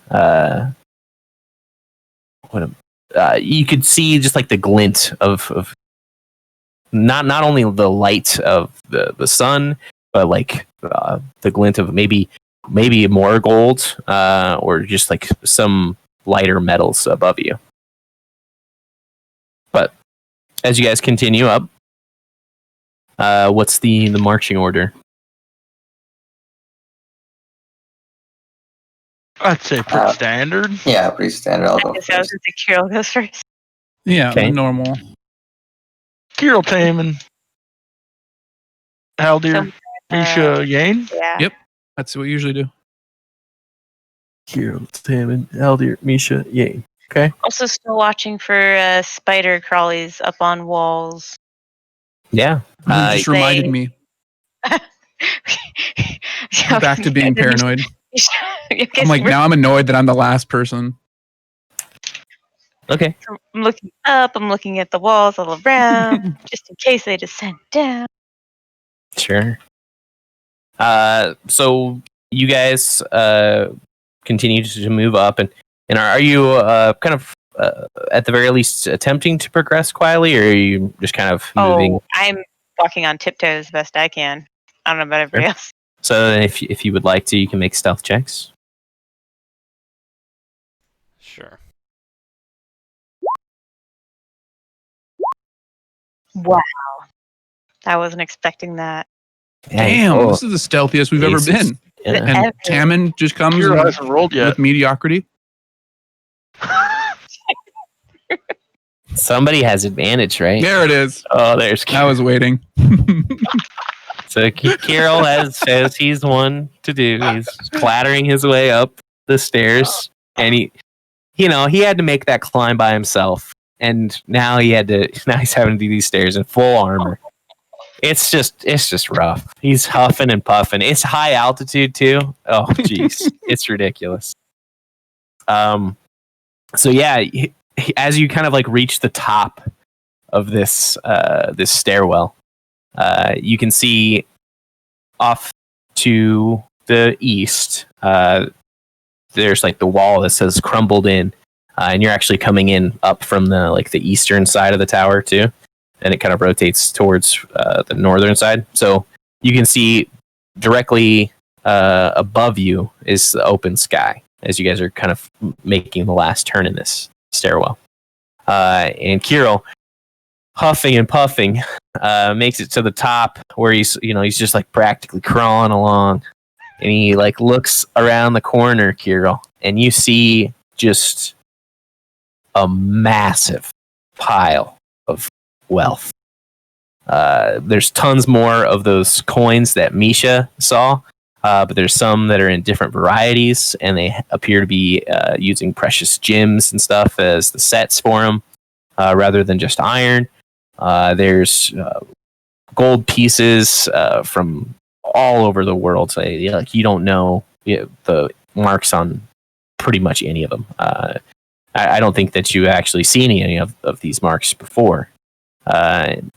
you could see just like the glint of not only the light of the sun, but like the glint of maybe more gold or just like some lighter metals above you. But as you guys continue up, what's the marching order? I'd say pretty standard. Yeah, pretty standard. I'll go I guess I was first. gonna say Kirill goes first. Yeah, Okay. the normal. Kirill Taman. Haldir, Misha, Yane. Yeah. Yep. That's what we usually do. Kirill, Taman, Eldir, Misha, Yane. Okay. Also, still watching for spider crawlies up on walls. Yeah. You just they- reminded me. I'm back to being paranoid. I'm like, now I'm annoyed that I'm the last person. Okay. I'm looking up. I'm looking at the walls all around, just in case they descend down. Sure. So you guys continue to move up, and are you kind of at the very least attempting to progress quietly, or are you just kind of moving? Oh, I'm walking on tiptoes as best I can. I don't know about everybody else. So if you would like to, you can make stealth checks. Sure. Wow. I wasn't expecting that. Damn, Oh, this is the stealthiest we've ever Jesus. been. yeah. And Ever. Taman just comes Kirill with hasn't rolled yet. mediocrity. Somebody has advantage, right? There it is. Oh, there's I was waiting. So Kirill says he's the one to do. He's clattering his way up the stairs, and he had to make that climb by himself, and now he's having to do these stairs in full armor. It's just rough. He's huffing and puffing. It's high altitude too. Oh, jeez, it's ridiculous. So yeah, as you kind of like reach the top of this stairwell, you can see off to the east. There's like the wall that says crumbled in, and you're actually coming in up from the eastern side of the tower too. and it kind of rotates towards the northern side. So you can see directly above you is the open sky as you guys are kind of making the last turn in this stairwell. And Kirill, huffing and puffing, makes it to the top where he's just like practically crawling along, and he like looks around the corner, Kirill, and you see just a massive pile of wealth. There's tons more of those coins that Misha saw, but there's some that are in different varieties, and they appear to be using precious gems and stuff as the sets for them, rather than just iron. There's gold pieces from all over the world. So, like, you don't know the marks on pretty much any of them. I don't think that you actually seen any of these marks before.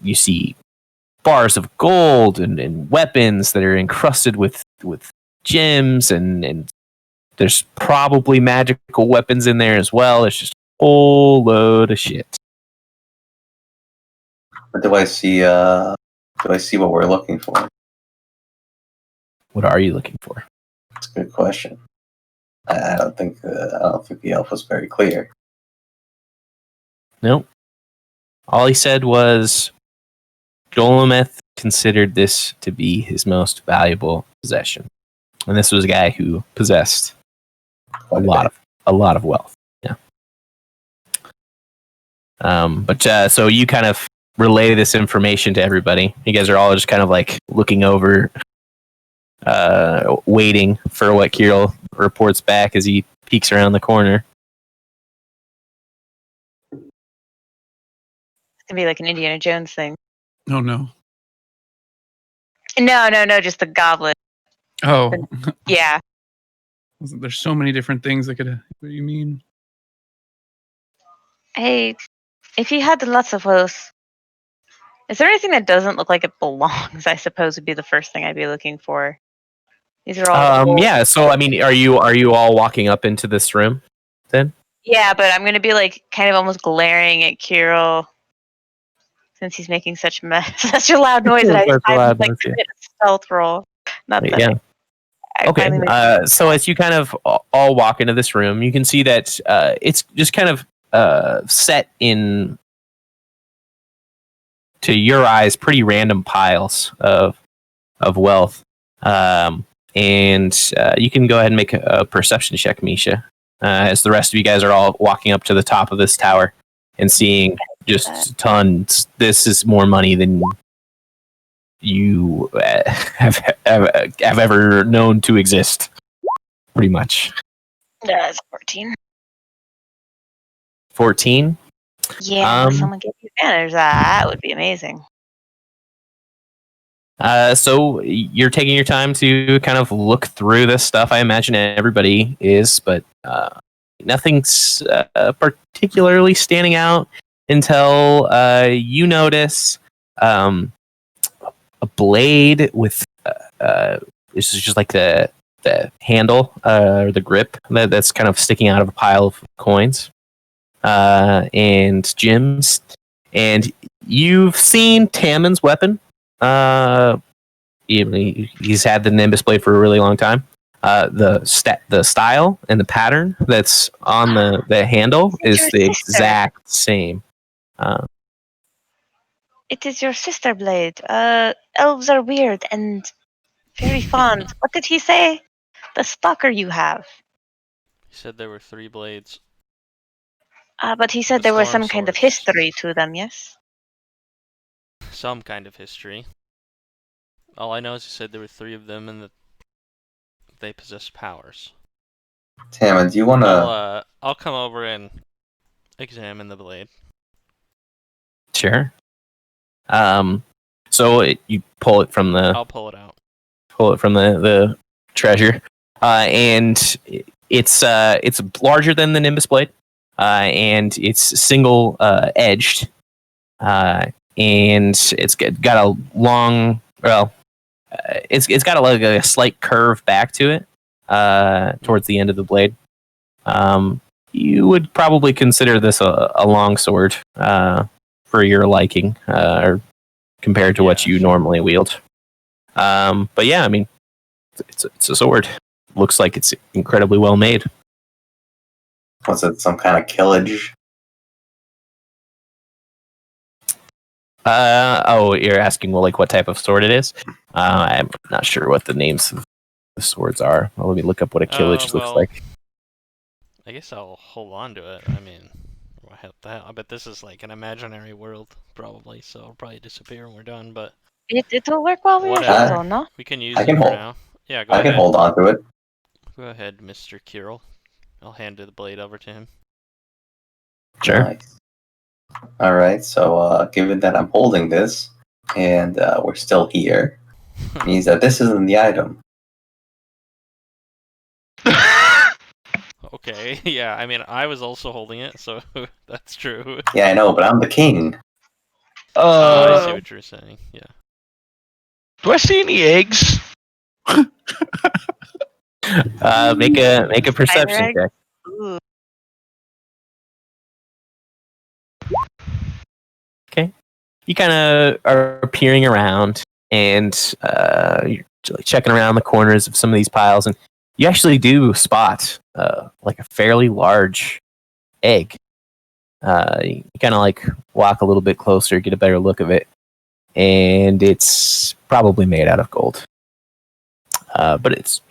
You see bars of gold and weapons that are encrusted with gems, and there's probably magical weapons in there as well. It's just a whole load of shit. But do I see what we're looking for? What are you looking for? That's a good question. I don't think the elf was very clear. Nope. All he said was Dolometh considered this to be his most valuable possession. And this was a guy who possessed a lot of wealth. Yeah. But so you kind of relay this information to everybody. You guys are all just kind of like looking over, waiting for what Kirill reports back as he peeks around the corner. It's gonna be like an Indiana Jones thing. Oh no. No, just the goblet. Oh, Yeah. there's so many different things that could. What do you mean? Hey, if you had lots of those, is there anything that doesn't look like it belongs? I suppose would be the first thing I'd be looking for. These are all. Yeah. So I mean, are you all walking up into this room then? Yeah, but I'm gonna be like kind of almost glaring at Kirill since he's making such such a loud noise that I like to hit a stealth roll. Not that. Yeah. I Okay. finally made- So as you kind of all walk into this room, you can see that it's just kind of set in, to your eyes, pretty random piles of wealth. And you can go ahead and make a perception check, Misha, as the rest of you guys are all walking up to the top of this tower and seeing just tons. This is more money than you have ever known to exist, pretty much. That's 14. 14? Yeah, someone give you advantage. That would be amazing. So you're taking your time to kind of look through this stuff. I imagine everybody is, but nothing's particularly standing out until you notice a blade with this is just like the handle or the grip that's kind of sticking out of a pile of coins and gems. And you've seen Tammon's weapon. He's had the Nimbus blade for a really long time. The style and the pattern that's on the handle is the exact same. It is your sister blade. Elves are weird and very fond. What did he say? The stalker you have. He said there were 3 blades. But he said The there was storm some kind of swords. history to them, yes? Some kind of history. All I know is he said there were 3 of them and that they possessed powers. Tammin, do you want to? I'll come over and examine the blade. Sure. So you pull it from I'll pull it out. the treasure, and it's larger than the Nimbus blade, and it's single edged, and it's got a long it's got a slight curve back to it towards the end of the blade. You would probably consider this a long sword for your liking, or compared to what Yeah, you sure. normally wield. But yeah, I mean, it's a sword. Looks like it's incredibly well made. Was it some kind of killage? Oh, you're asking, well, like what type of sword it is? I'm not sure what the names of the swords are. Well, let me look up what a killage looks Well, like. I guess I'll hold on to it. I mean, what the hell? I bet this is like an imaginary world, probably. So it'll probably disappear when we're done. But It'll work while we're Whatever. here, no? we can use I can it for hold- now. Yeah, go I ahead. can hold on to it. Go ahead, Mr. Kirill. I'll hand the blade over to him. Sure. Nice. All right. So, given that I'm holding this and we're still here, means that this isn't the item. Okay, yeah, I mean, I was also holding it, so that's true. Yeah, I know, but I'm the king. Oh, I see what you're saying, yeah. Do I see any eggs? Make a perception egg? check. Ooh. You kind of are peering around and you're like checking around the corners of some of these piles, and you actually do spot like a fairly large egg. You kind of like walk a little bit closer, get a better look of it, and it's probably made out of gold. But it's,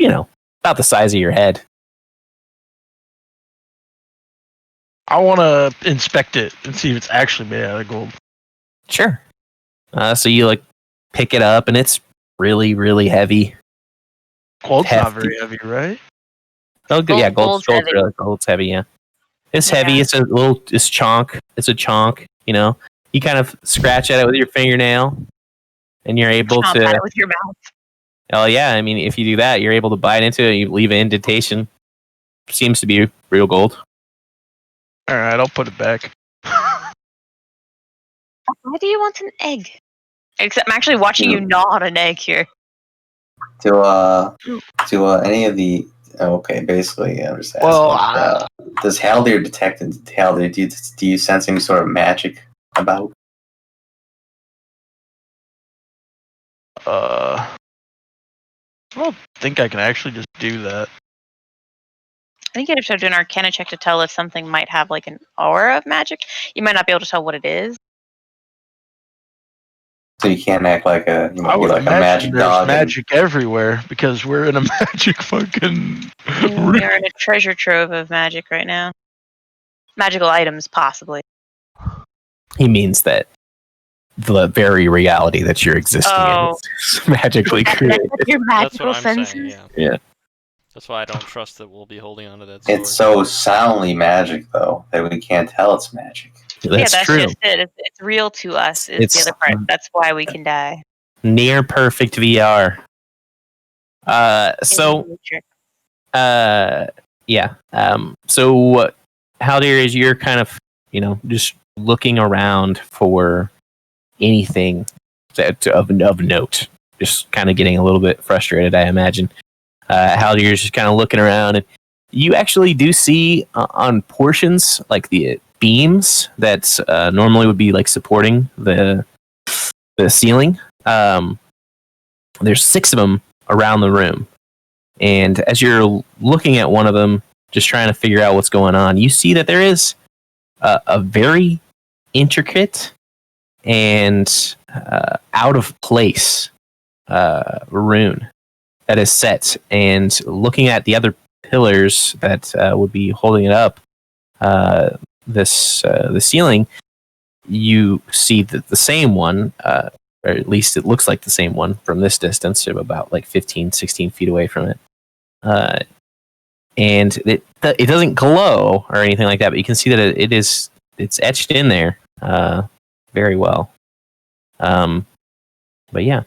about the size of your head. I want to inspect it and see if it's actually made out of gold. Sure. So you like pick it up, and it's really, really heavy. Gold's not Hefty. very heavy, right? Oh, good. Yeah, Gold's heavy. Gold's heavy. Yeah, it's Yeah. heavy. It's chonk. It's a chonk. You kind of scratch at it with your fingernail, and you're able Chomp at to. it with your mouth. Oh yeah, I mean, if you do that, you're able to bite into it. You leave an indentation. Seems to be real gold. All right, I'll put it back. Why do you want an egg? Except I'm actually watching you gnaw on an egg here. To any of the okay, basically, I'm just asking. Well, does Haldir detect? Haldir, do you sense any sort of magic about? I don't think I can actually just do that. I think you'd have to do an Arcana check to tell if something might have like an aura of magic. You might not be able to tell what it is. So you can't act like a I would like a imagine magic there's dog. magic everywhere because we're in a magic fucking. You're in a treasure trove of magic right now. Magical items, possibly. He means that the very reality that you're existing in is magically created. Your That's what magical I'm senses. saying, yeah. Yeah. That's why I don't trust that we'll be holding onto that sword. It's so soundly magic, though, that we can't tell it's magic. That's that's true. just it. It's real to us. Is It's- the other part. That's why we can die. Near perfect VR. So Haldir, is you're kind of, just looking around for anything of note. Just kind of getting a little bit frustrated, I imagine. Haldir is just kind of looking around, and you actually do see on portions, like the beams that normally would be like supporting the ceiling. There's 6 of them around the room. And as you're looking at one of them, just trying to figure out what's going on, you see that there is a very intricate and out of place rune that is set. And looking at the other pillars that would be holding it up, the ceiling, you see that the same one, or at least it looks like the same one from this distance of about like 15, 16 feet away from it. And it doesn't glow or anything like that, but you can see that it's etched in there very well. But yeah.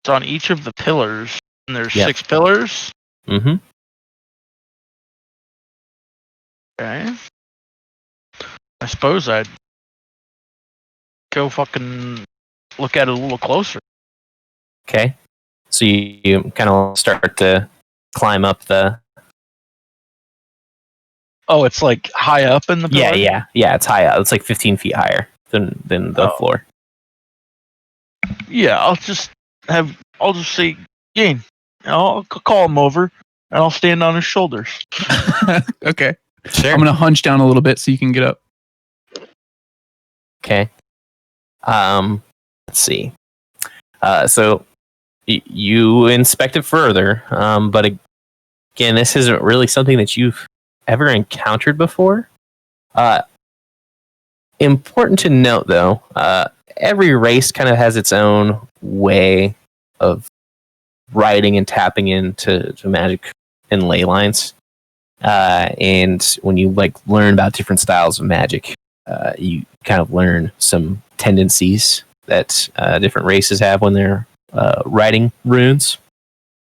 It's on each of the pillars, and there's Yep. 6 pillars. Mm-hmm. Okay. I suppose I'd go fucking look at it a little closer. Okay. So you kind of start to climb up the. Oh, it's like high up in the pillar? Yeah. It's high up. It's like 15 feet higher than the Oh. floor. Yeah, I'll just say, Gain. I'll call him over, and I'll stand on his shoulders. Okay. Sure. I'm gonna hunch down a little bit so you can get up. Okay. Let's see. So you inspect it further, but again, this isn't really something that you've ever encountered before. Important to note, though, every race kind of has its own way of writing and tapping into magic and ley lines. And when you learn about different styles of magic, you kind of learn some tendencies that different races have when they're writing runes.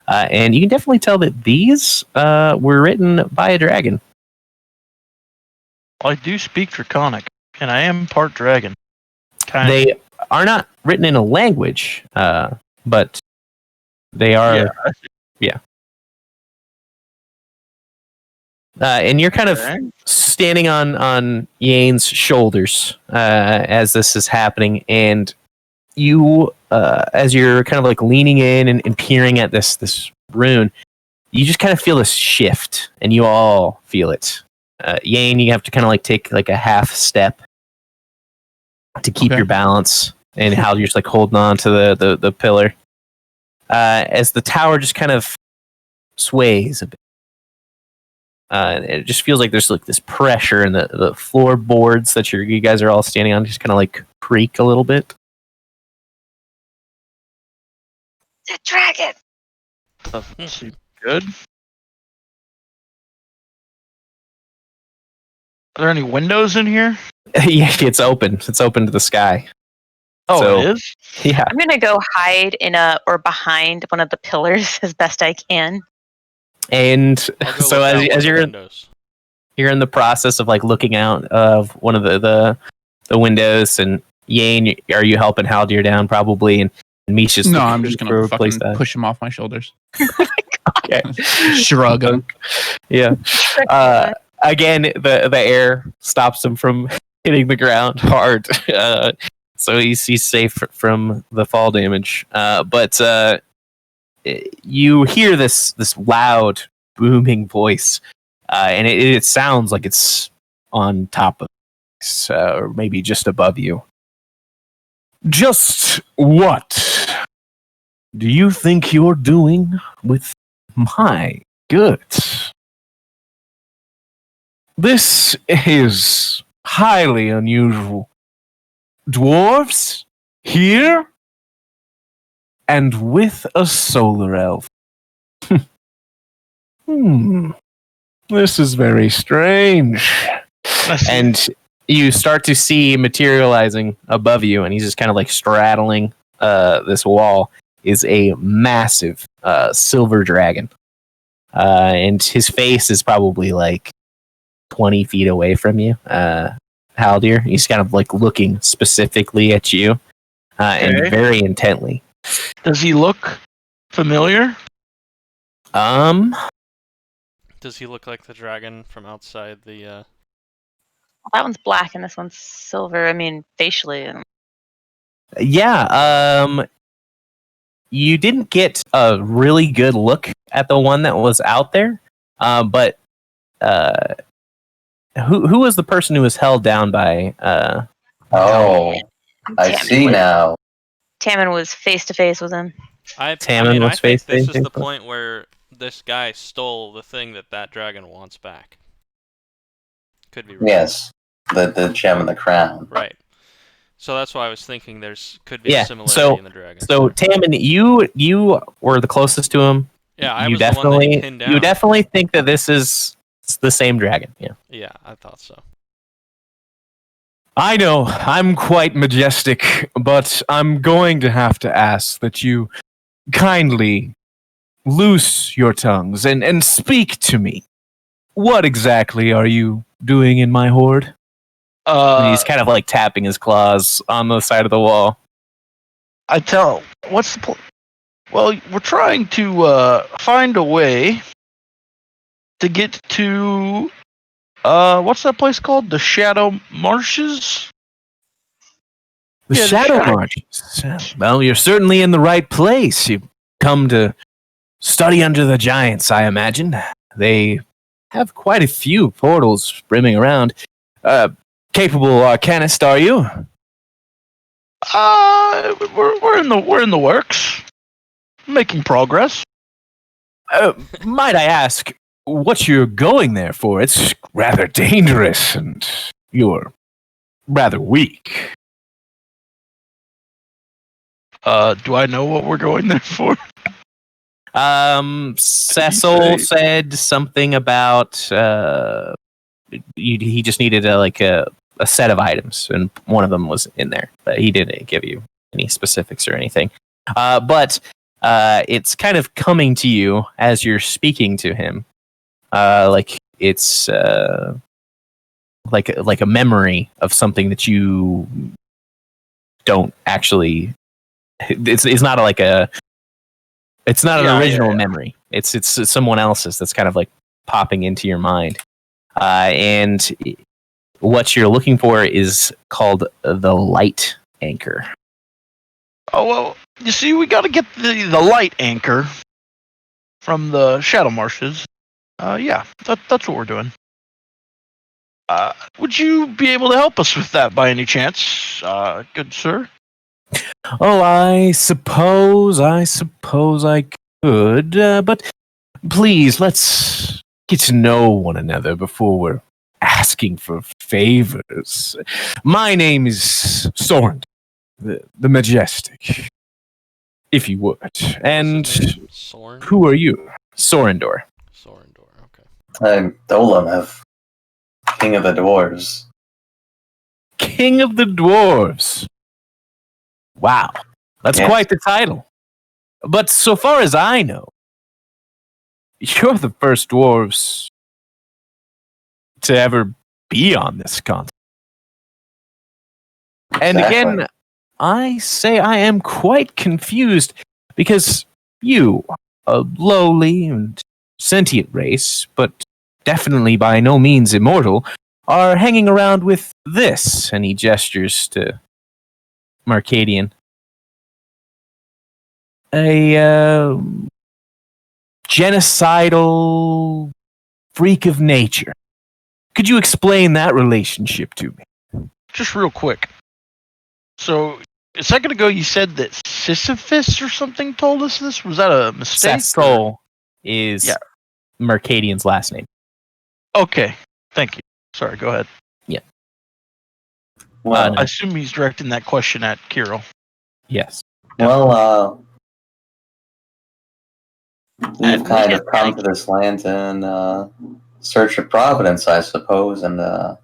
And you can definitely tell that these were written by a dragon. I do speak Draconic, and I am part dragon. They are not written in a language, but they are. Yeah. And you're kind of standing on Yane's shoulders as this is happening, and you, as you're kind of leaning in and peering at this rune, you just kind of feel this shift, and you all feel it. Yane, you have to kind of take a half step to keep your balance, and how you're just holding on to the pillar as the tower just kind of sways a bit. It just feels like there's this pressure, and the floorboards that you guys are all standing on just kind of creak a little bit. The dragon. Doesn't seem good. Are there any windows in here? Yeah, it's open. It's open to the sky. Oh, So, it is? Yeah. I'm gonna go hide or behind one of the pillars as best I can. And I'll go so look out one of as the you're windows. you're in the process of looking out of one of the windows, and Yane, are you helping Haldir down probably? And Misha's No, I'm just gonna replace fucking that. push him off my shoulders. Okay. Shrug him. Yeah. Again, the air stops him from hitting the ground hard, so he's safe from the fall damage. But you hear this loud booming voice, and it sounds like it's on top of, or maybe just above you. Just what do you think you're doing with my goods? This is highly unusual. Dwarves here and with a solar elf. This is very strange. And you start to see materializing above you, and he's just kind of straddling this wall, is a massive silver dragon. And his face is probably 20 feet away from you, Haldir. He's kind of looking specifically at you and very intently. Does he look familiar? Does he look like the dragon from outside the? Well, that one's black and this one's silver. I mean, facially. Yeah. You didn't get a really good look at the one that was out there, but who was the person who was held down by? Oh, I Tammin see now. Tammin was face to face with him. I Tammin was think this face-to-face. is the point where this guy stole the thing that dragon wants back. Could be right. Yes, the gem and the crown. Right. So that's why I was thinking could be a similarity so, in the dragon. So Tammin, you were the closest to him. Yeah, I you was definitely, the one that he pinned down. You definitely think that this is the same dragon. Yeah. Yeah, I thought so. I know, I'm quite majestic, but I'm going to have to ask that you kindly loose your tongues and speak to me. What exactly are you doing in my hoard? And he's kind of tapping his claws on the side of the wall. What's the well, we're trying to find a way to get to What's that place called? The Shadow Marshes? The Yeah, the Shadow Shadow- Marches. Well, you're certainly in the right place. You've come to study under the giants, I imagine. They have quite a few portals brimming around. Capable arcanist, are you? We're in the works. Making progress. Might I ask what you're going there for? It's rather dangerous, and you're rather weak. Do I know what we're going there for? Cecil say? said something about he just needed a set of items, and one of them was in there, but he didn't give you any specifics or anything. But it's kind of coming to you as you're speaking to him, like it's like a memory of something that you don't actually. It's not like a. It's not an original memory. It's someone else's that's kind of like popping into your mind, and what you're looking for is called the light anchor. Oh well, you see, we got to get the light anchor from the Shadow Marshes. Yeah, that's what we're doing. Would you be able to help us with that by any chance, good sir? Oh, I suppose I could, but please, let's get to know one another before we're asking for favors. My name is Soren, the Majestic, if you would. And Soren? who are you? Sorendor. Sorendor, okay. I'm Dolemev, King of the Dwarves. King of the Dwarves. Wow, that's Yes. quite the title. But so far as I know, you're the first dwarves to ever be on this continent. And Exactly. again, I say I am quite confused because you, a lowly and sentient race, but definitely by no means immortal, are hanging around with this. And he gestures to Marcadian. A genocidal freak of nature. Could you explain that relationship to me? Just real quick. So a second ago, you said that Sisyphus or something told us this. Was that a mistake? Cecil is Yeah. Mercadian's last name. Okay, thank you. Sorry, go ahead. Well, I assume he's directing that question at Kirill. Yes. We've kind of come to this land in search of Providence, I suppose, and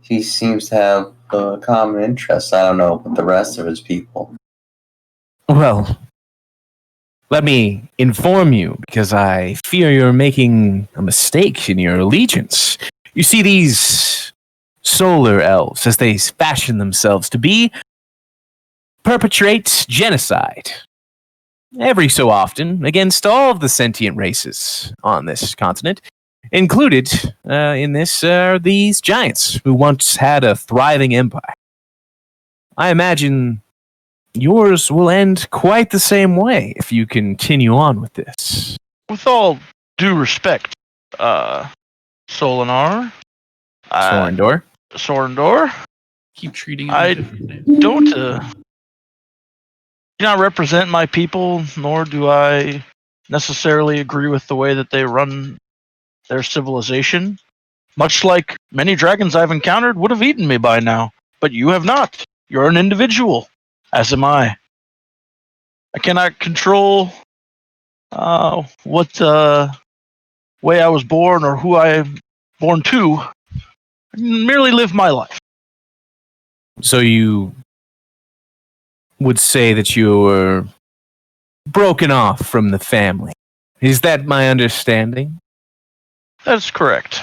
he seems to have a common interest. I don't know with the rest of his people. Well, let me inform you, because I fear you're making a mistake in your allegiance. You see, these solar elves, as they fashion themselves to be, perpetrate genocide every so often against all of the sentient races on this continent. Included in this are these giants who once had a thriving empire. I imagine yours will end quite the same way if you continue on with this. With all due respect, Solinar, Sorendor. Sorendor, Keep treating I him differently. don't do not represent my people, nor do I necessarily agree with the way that they run their civilization. Much like many dragons I've encountered would have eaten me by now, but you have not. You're an individual, as am I. I cannot control what way I was born or who I am born to. I merely live my life. So you would say that you were broken off from the family. Is that my understanding? That's correct.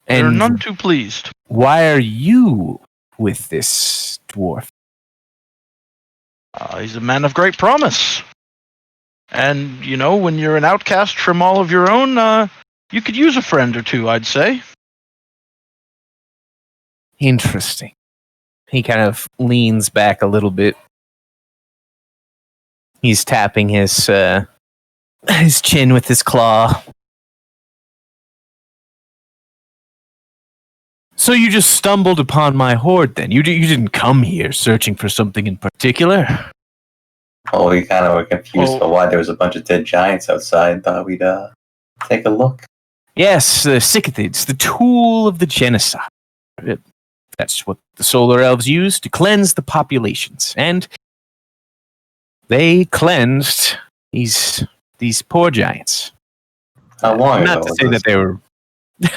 They're And none too pleased. why are you with this dwarf? He's a man of great promise. And, you know, when you're an outcast from all of your own, You could use a friend or two, I'd say. Interesting. He kind of leans back a little bit. He's tapping his chin with his claw. So you just stumbled upon my hoard then? You didn't come here searching for something in particular? Oh, we kind of were confused Oh. about why there was a bunch of dead giants outside and thought we'd take a look. Yes, the Sycothids, the tool of the genocide. That's what the solar elves used to cleanse the populations. And they cleansed these poor giants. How long Not ago to was say this? that they were,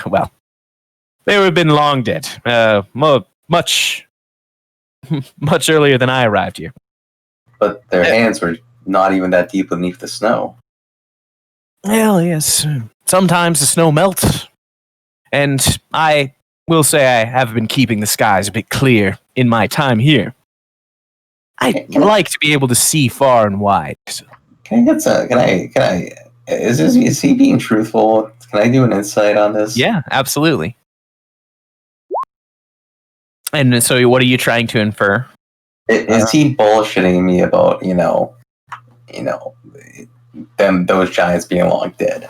well, they would have been long dead. Much earlier than I arrived here. But their hands were not even that deep beneath the snow. Well, yes. Sometimes the snow melts. And I will say I have been keeping the skies a bit clear in my time here. I like to be able to see far and wide. Can I get some? Can I? Is he being truthful? Can I do an insight on this? Yeah, absolutely. And so what are you trying to infer? Is he bullshitting me about those giants being long dead?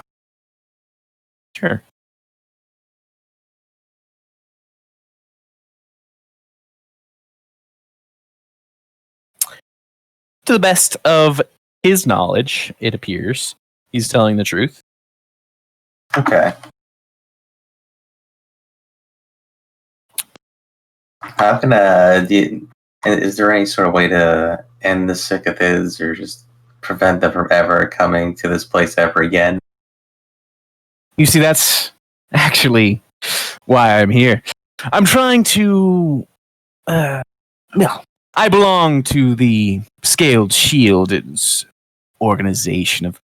Sure. To the best of his knowledge, it appears he's telling the truth. Okay. How can is there any sort of way to end the Sycothids or just prevent them from ever coming to this place ever again? You see, that's actually why I'm here. I'm trying to. Well, I belong to the Scaled Shield's organization of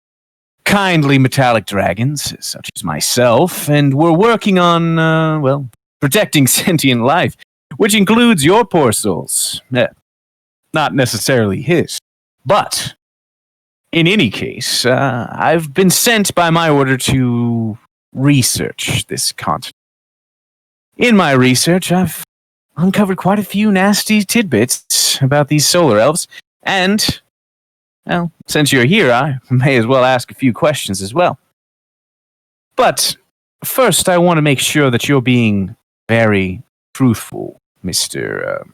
kindly metallic dragons, such as myself, and we're working on, protecting sentient life, which includes your poor souls. Not necessarily his. But, in any case, I've been sent by my order to research this continent. In my research, I've uncovered quite a few nasty tidbits about these solar elves, and, well, since you're here, I may as well ask a few questions as well. But first, I want to make sure that you're being very truthful, Mr.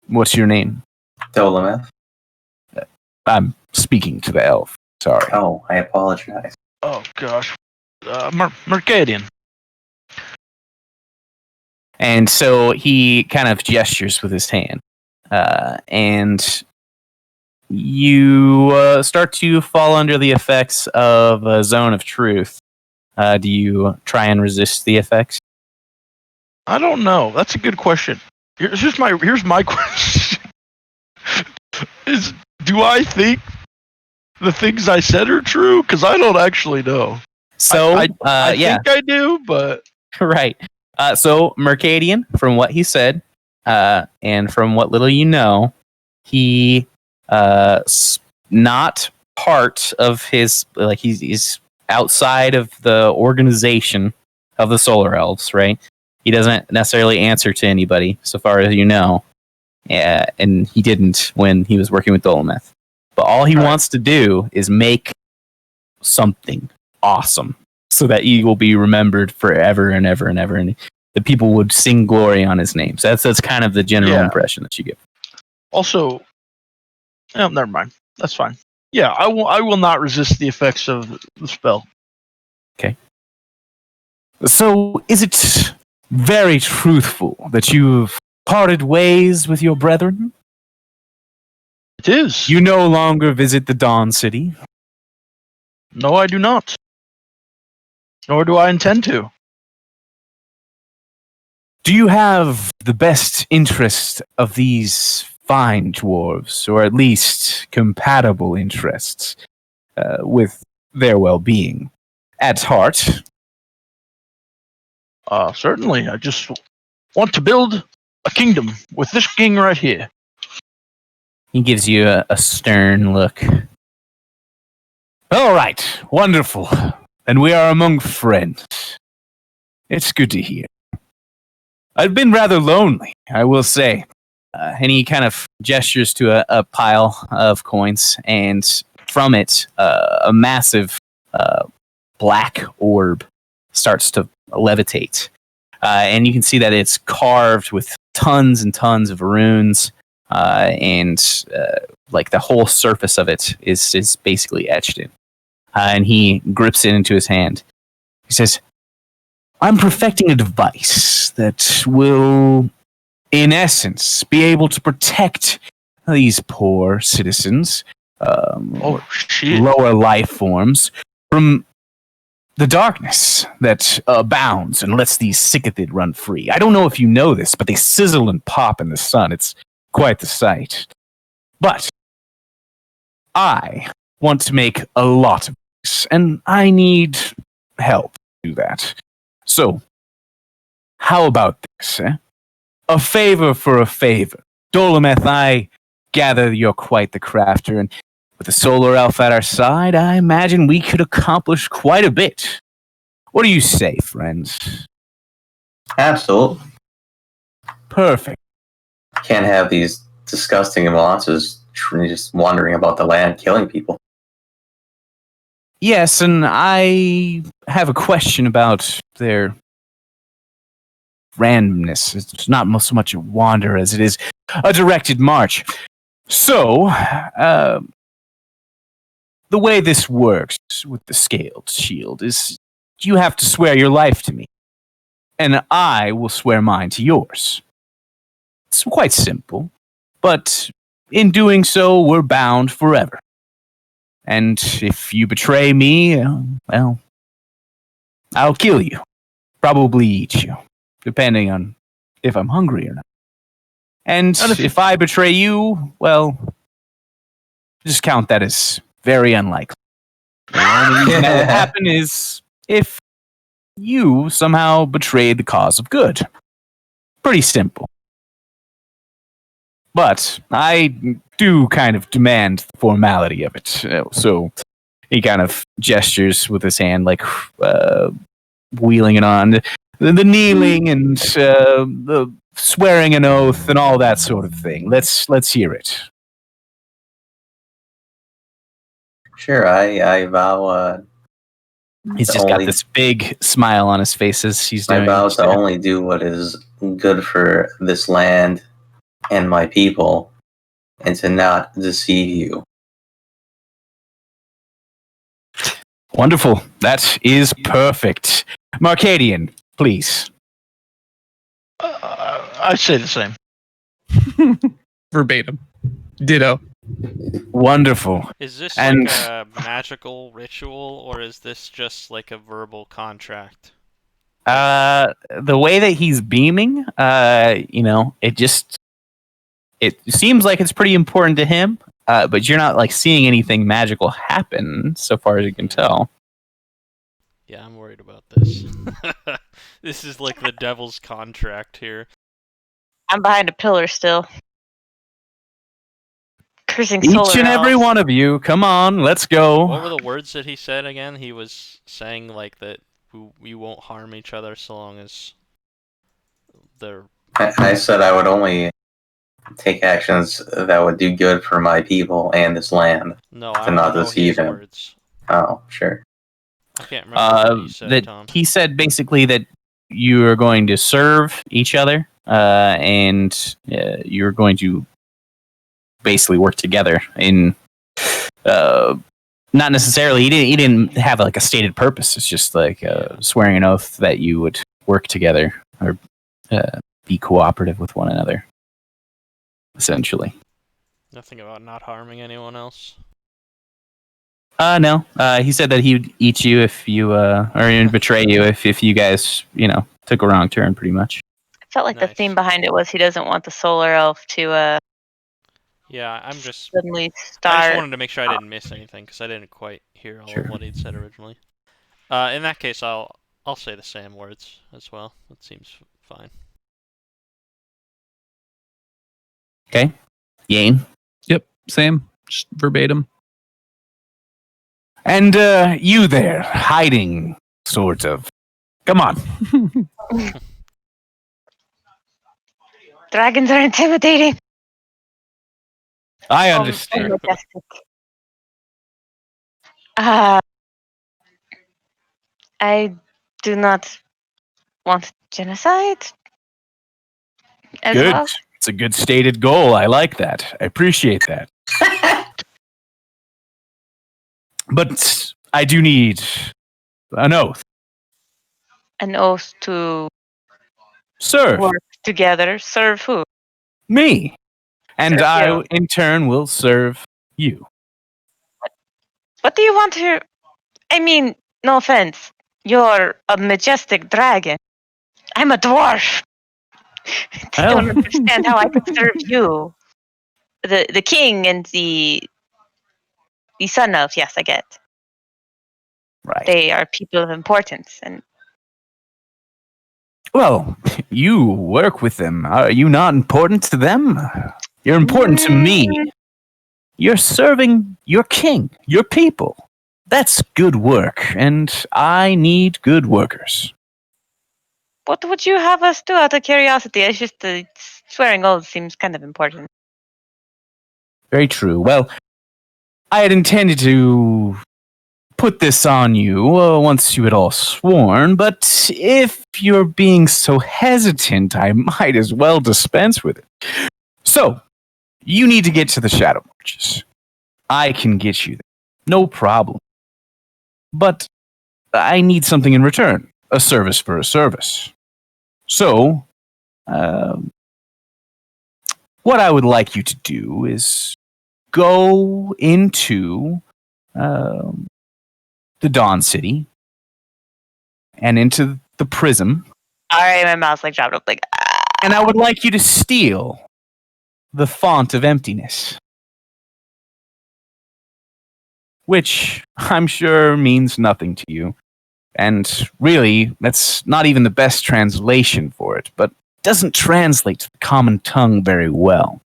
What's your name? Dolemeth? I'm speaking to the elf. Sorry. Oh, I apologize. Oh gosh, Mercadian. And so he kind of gestures with his hand. And you start to fall under the effects of a zone of truth. Do you try and resist the effects? I don't know. That's a good question. Here's my question. Do I think the things I said are true? Because I don't actually know. So, I yeah, think I do, but right. So Mercadian, from what he said, and from what little you know, he not part of his he's outside of the organization of the Solar Elves, right? He doesn't necessarily answer to anybody, so far as you know, and he didn't when he was working with Dolemeth. But all he wants to do is make something awesome, so that he will be remembered forever and ever and ever, and the people would sing glory on his name. So that's kind of the general impression that you get. also, never mind. That's fine. Yeah, I will not resist the effects of the spell. Okay. So is it very truthful that you've parted ways with your brethren? It is. You no longer visit the Dawn City? No, I do not. Nor do I intend to. Do you have the best interest of these fine dwarves, or at least compatible interests with their well-being at heart? Certainly. I just want to build a kingdom with this king right here. He gives you a stern look. All right, wonderful. then we are among friends. It's good to hear. I've been rather lonely, I will say. And he kind of gestures to a pile of coins, and from it, a massive black orb starts to levitate. And you can see that it's carved with tons and tons of runes, and like the whole surface of it is basically etched in. And he grips it into his hand. He says, I'm perfecting a device that will, in essence, be able to protect these poor citizens, Oh shit! lower life forms, from the darkness that abounds and lets these Sycothid run free. I don't know if you know this, but they sizzle and pop in the sun. It's quite the sight. But I want to make a lot of this, and I need help to do that. So, how about this, eh? A favor for a favor. Dolometh, I gather you're quite the crafter, and with the solar elf at our side, I imagine we could accomplish quite a bit. What do you say, friends? Absolutely. Perfect. Can't have these disgusting monsters just wandering about the land killing people. Yes, and I have a question about their randomness. It's not so much a wander as it is a directed march. So, the way this works with the scaled shield is you have to swear your life to me, and I will swear mine to yours. It's quite simple, but in doing so, we're bound forever. And if you betray me, well, I'll kill you. Probably eat you, depending on if I'm hungry or not. And if I betray you, well, just count that as very unlikely. The only reason that would happen is if you somehow betrayed the cause of good. Pretty simple. But I do kind of demand the formality of it. So he kind of gestures with his hand, like wheeling it on. The kneeling and the swearing an oath and all that sort of thing. Let's hear it. Sure, I vow. He's just got this big smile on his face as he's doing I vow it. to only do what is good for this land and my people, and to not deceive you. Wonderful. That is perfect. Marcadian, please. I'd say the same. Verbatim. Ditto. Wonderful. Is this And- like a magical ritual, or is this just like a verbal contract? The way that he's beaming, it seems like it's pretty important to him, but you're not like seeing anything magical happen so far as you can tell. Yeah, I'm worried about this. This is like the devil's contract here. I'm behind a pillar still. Cursing Each solar and every elves. one of you, come on, let's go. What were the words that he said again? He was saying like that we won't harm each other so long as they're... I said I would only take actions that would do good for my people and this land. No, To I not want to know deceive his him. words. Oh, sure. I can't remember what you said, That Tom. he said basically that you are going to serve each other, and you're going to basically work together in not necessarily he didn't have like a stated purpose. It's just like swearing an oath that you would work together or be cooperative with one another, essentially. Nothing about not harming anyone else. No. He said that he would eat you if you or betray you if you guys took a wrong turn, pretty much. I felt like the Nice. theme behind it was he doesn't want the solar elf to Yeah, I'm just... suddenly I just start. wanted to make sure I didn't miss anything, because I didn't quite hear all Sure. of what he'd said originally. In that case, I'll say the same words as well. That seems fine. Okay. Yane. Yep. Same. Just verbatim. And you there, hiding, sort of. Come on. Dragons are intimidating. I Oh, understand. majestic. Uh, I do not want genocide as Good. well. It's a good stated goal. I like that. I appreciate that. But I do need an oath. An oath to Serve work together. Serve who? me. And Serve I, you. in turn, will serve you. What do you want to? I mean, no offense. You're a majestic dragon. I'm a dwarf. I Well. don't understand how I could serve you. The king and the son of, yes, I get. Right. They are people of importance, and Well, you work with them. Are you not important to them? You're important to me. You're serving your king, your people. That's good work, and I need good workers. what would you have us do out of curiosity? It's just swearing oaths seems kind of important. Very true. Well, I had intended to put this on you once you had all sworn, but if you're being so hesitant, I might as well dispense with it. So, you need to get to the Shadow Marches. I can get you there. No problem. But I need something in return. A service for a service. So, what I would like you to do is go into the Dawn City and into the prism, All right, my mouth's like dropped up, like and I would like you to steal the font of emptiness. Which I'm sure means nothing to you. And really, that's not even the best translation for it, but doesn't translate to the common tongue very well.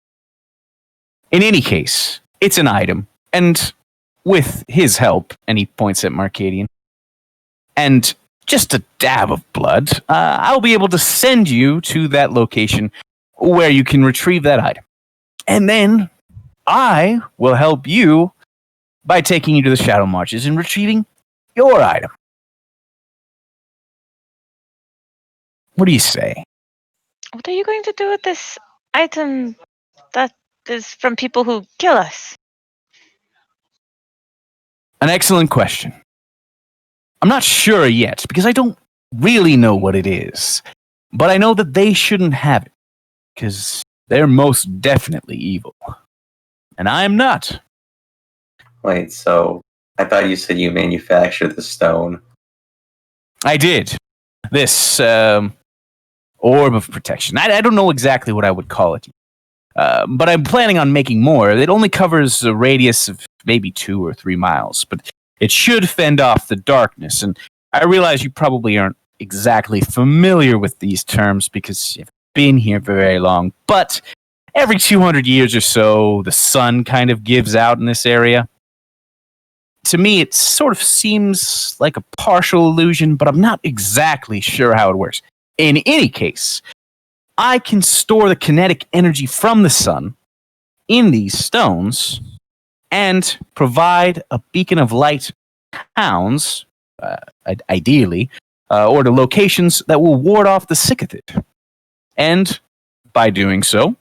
In any case, it's an item, and with his help, and he points at Marcadian, and just a dab of blood, I'll be able to send you to that location where you can retrieve that item. And then I will help you by taking you to the Shadow Marches and retrieving your item. What do you say? what are you going to do with this item that is from people who kill us? An excellent question. I'm not sure yet because I don't really know what it is. But I know that they shouldn't have it because they're most definitely evil. And I'm not. Wait, so I thought you said you manufactured the stone. I did. This orb of protection. I don't know exactly what I would call it. But I'm planning on making more. It only covers a radius of maybe 2 or 3 miles, but it should fend off the darkness. And I realize you probably aren't exactly familiar with these terms because you've been here for very long. But every 200 years or so, the sun kind of gives out in this area. To me, it sort of seems like a partial illusion, but I'm not exactly sure how it works. In any case, I can store the kinetic energy from the sun in these stones and provide a beacon of light hounds, ideally, or to locations that will ward off the Sycothid. And by doing so,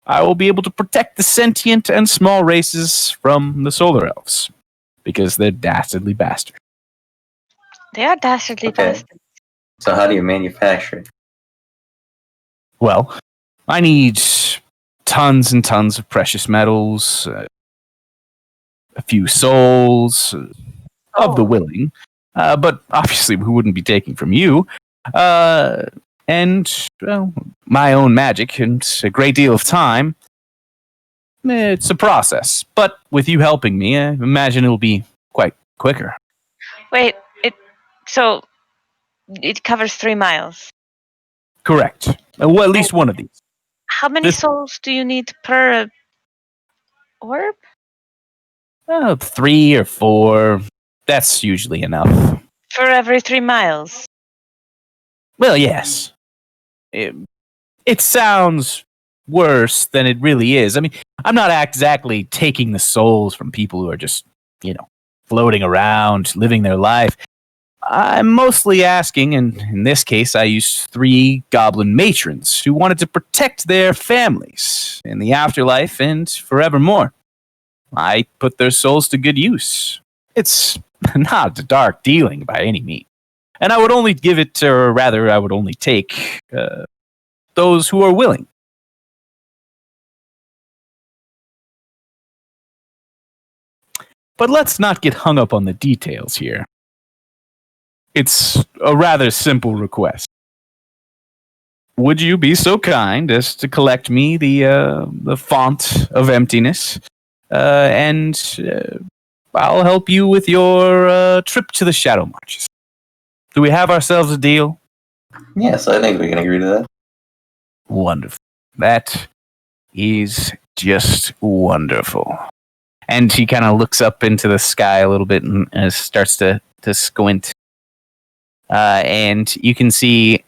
I will be able to protect the sentient and small races from the solar elves, because they're dastardly bastards. They are dastardly Okay. bastards. So how do you manufacture it? Well, I need tons and tons of precious metals, a few souls of the willing, but obviously we wouldn't be taking from you, and well, my own magic and a great deal of time. It's a process, but with you helping me, I imagine it'll be quite quicker. Wait, so it covers 3 miles. Correct. Well, at least one of these. How many This- souls do you need per orb? 3 or 4. That's usually enough. For every 3 miles. Well, yes. It sounds worse than it really is. I mean, I'm not exactly taking the souls from people who are just, floating around, living their life. I'm mostly asking, and in this case, I used 3 goblin matrons who wanted to protect their families in the afterlife and forevermore. I put their souls to good use. It's not a dark dealing by any means. And I would only give it, or rather, I would only take those who are willing. But let's not get hung up on the details here. It's a rather simple request. Would you be so kind as to collect me the font of emptiness, and I'll help you with your trip to the Shadow Marches. Do we have ourselves a deal? Yes, I think we can agree to that. Wonderful. That is just wonderful. And he kind of looks up into the sky a little bit and starts to squint. And you can see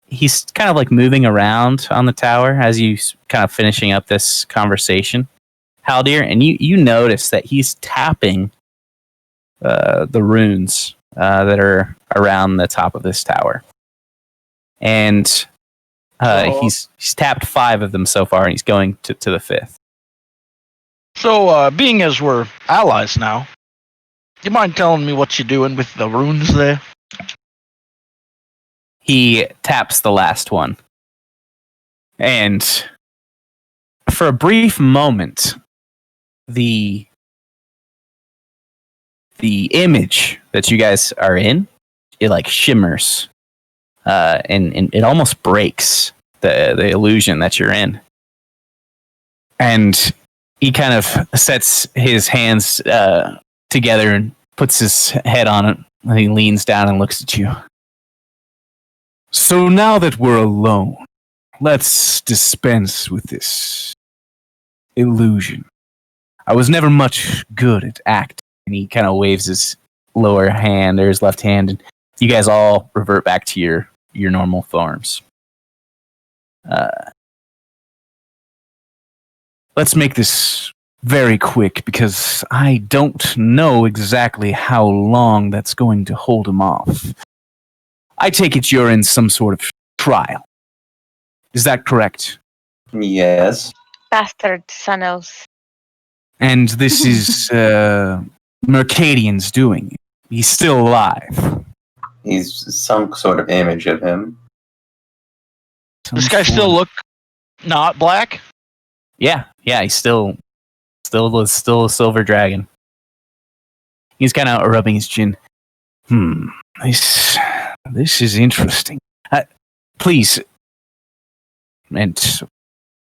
he's kind of like moving around on the tower as you kind of finishing up this conversation, Haldir. And you notice that he's tapping the runes that are around the top of this tower. And he's tapped 5 of them so far, and he's going to the 5th. So, being as we're allies now, you mind telling me what you're doing with the runes there? He taps the last one. And for a brief moment, the image that you guys are in, it like shimmers. And it almost breaks the illusion that you're in. And he kind of sets his hands together and puts his head on it. And he leans down and looks at you. So now that we're alone, let's dispense with this illusion. I was never much good at acting. And he kind of waves his lower hand or his left hand, and you guys all revert back to your normal forms. Let's make this very quick because I don't know exactly how long that's going to hold him off. I take it you're in some sort of trial. Is that correct? Yes. Bastard Sanos. And this is Mercadian's doing. He's still alive. He's some sort of image of him. This guy still look not black? Yeah, he's still a silver dragon. He's kind of rubbing his chin. This is interesting. Please, and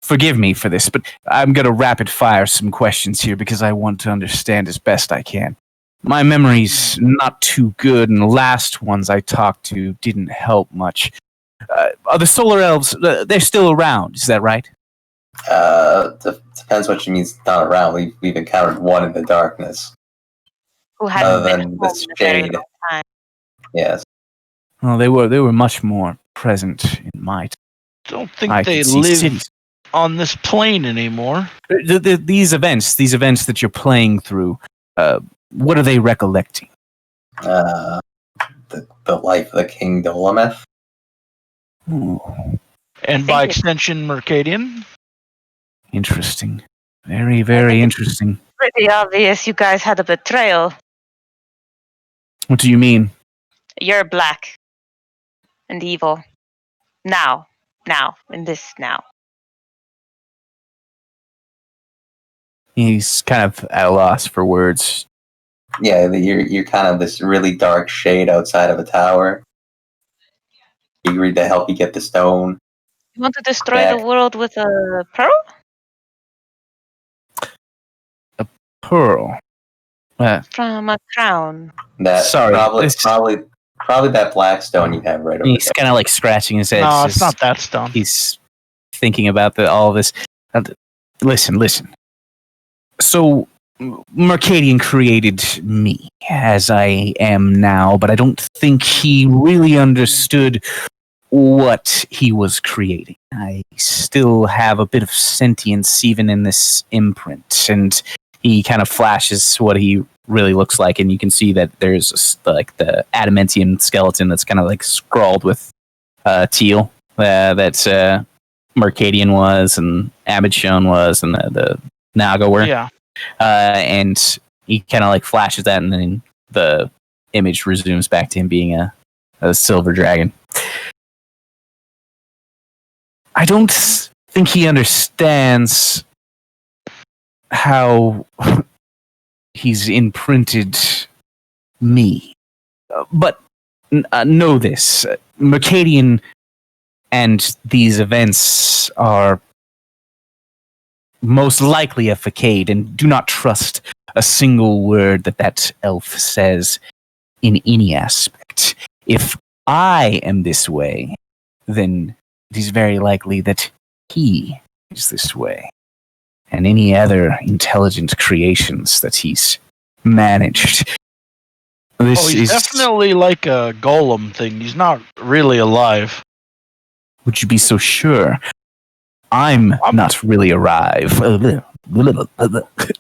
forgive me for this, but I'm going to rapid fire some questions here because I want to understand as best I can. My memory's not too good, and the last ones I talked to didn't help much. Are the solar elves, they're still around, is that right? Depends what you mean not around. We've encountered one in the darkness. Who Other hadn't been than home the in a very shade. long time. Yes. Well, they were much more present in my time. Don't think I they could see live cities. on this plane anymore. These events that you're playing through, what are they recollecting? The life of the King Dolemeth. And by extension, Mercadian. Interesting. Very, very interesting. Pretty obvious you guys had a betrayal. What do you mean? You're black and evil. Now, in this now. He's kind of at a loss for words. Yeah, you're kind of this really dark shade outside of a tower. You agreed to help you get the stone. You want to destroy the world with a pearl? Pearl. From a crown. That Sorry, probably that black stone you have right over He's there. kind of like scratching his head. No, it's not that stone. He's thinking about all this. Listen. So Mercadian created me as I am now, but I don't think he really understood what he was creating. I still have a bit of sentience even in this imprint, and he kind of flashes what he really looks like, and you can see that there's like the adamantium skeleton that's kind of like scrawled with teal that Mercadian was, and Abidshon was, and the Naga were. Yeah. And he kind of like flashes that, and then the image resumes back to him being a silver dragon. I don't think he understands how he's imprinted me. But know this, Mercadian and these events are most likely a facade, and do not trust a single word that elf says in any aspect. If I am this way, then it is very likely that he is this way, and any other intelligent creations that he's managed. He's definitely like a golem thing. He's not really alive. Would you be so sure? I'm not really alive.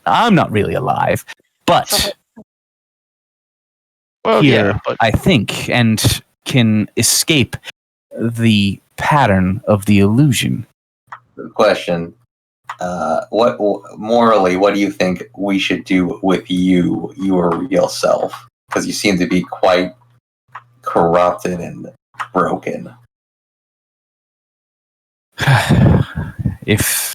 I'm not really alive, but here I think and can escape the pattern of the illusion. Question: what morally? What do you think we should do with you, your real self? Because you seem to be quite corrupted and broken. If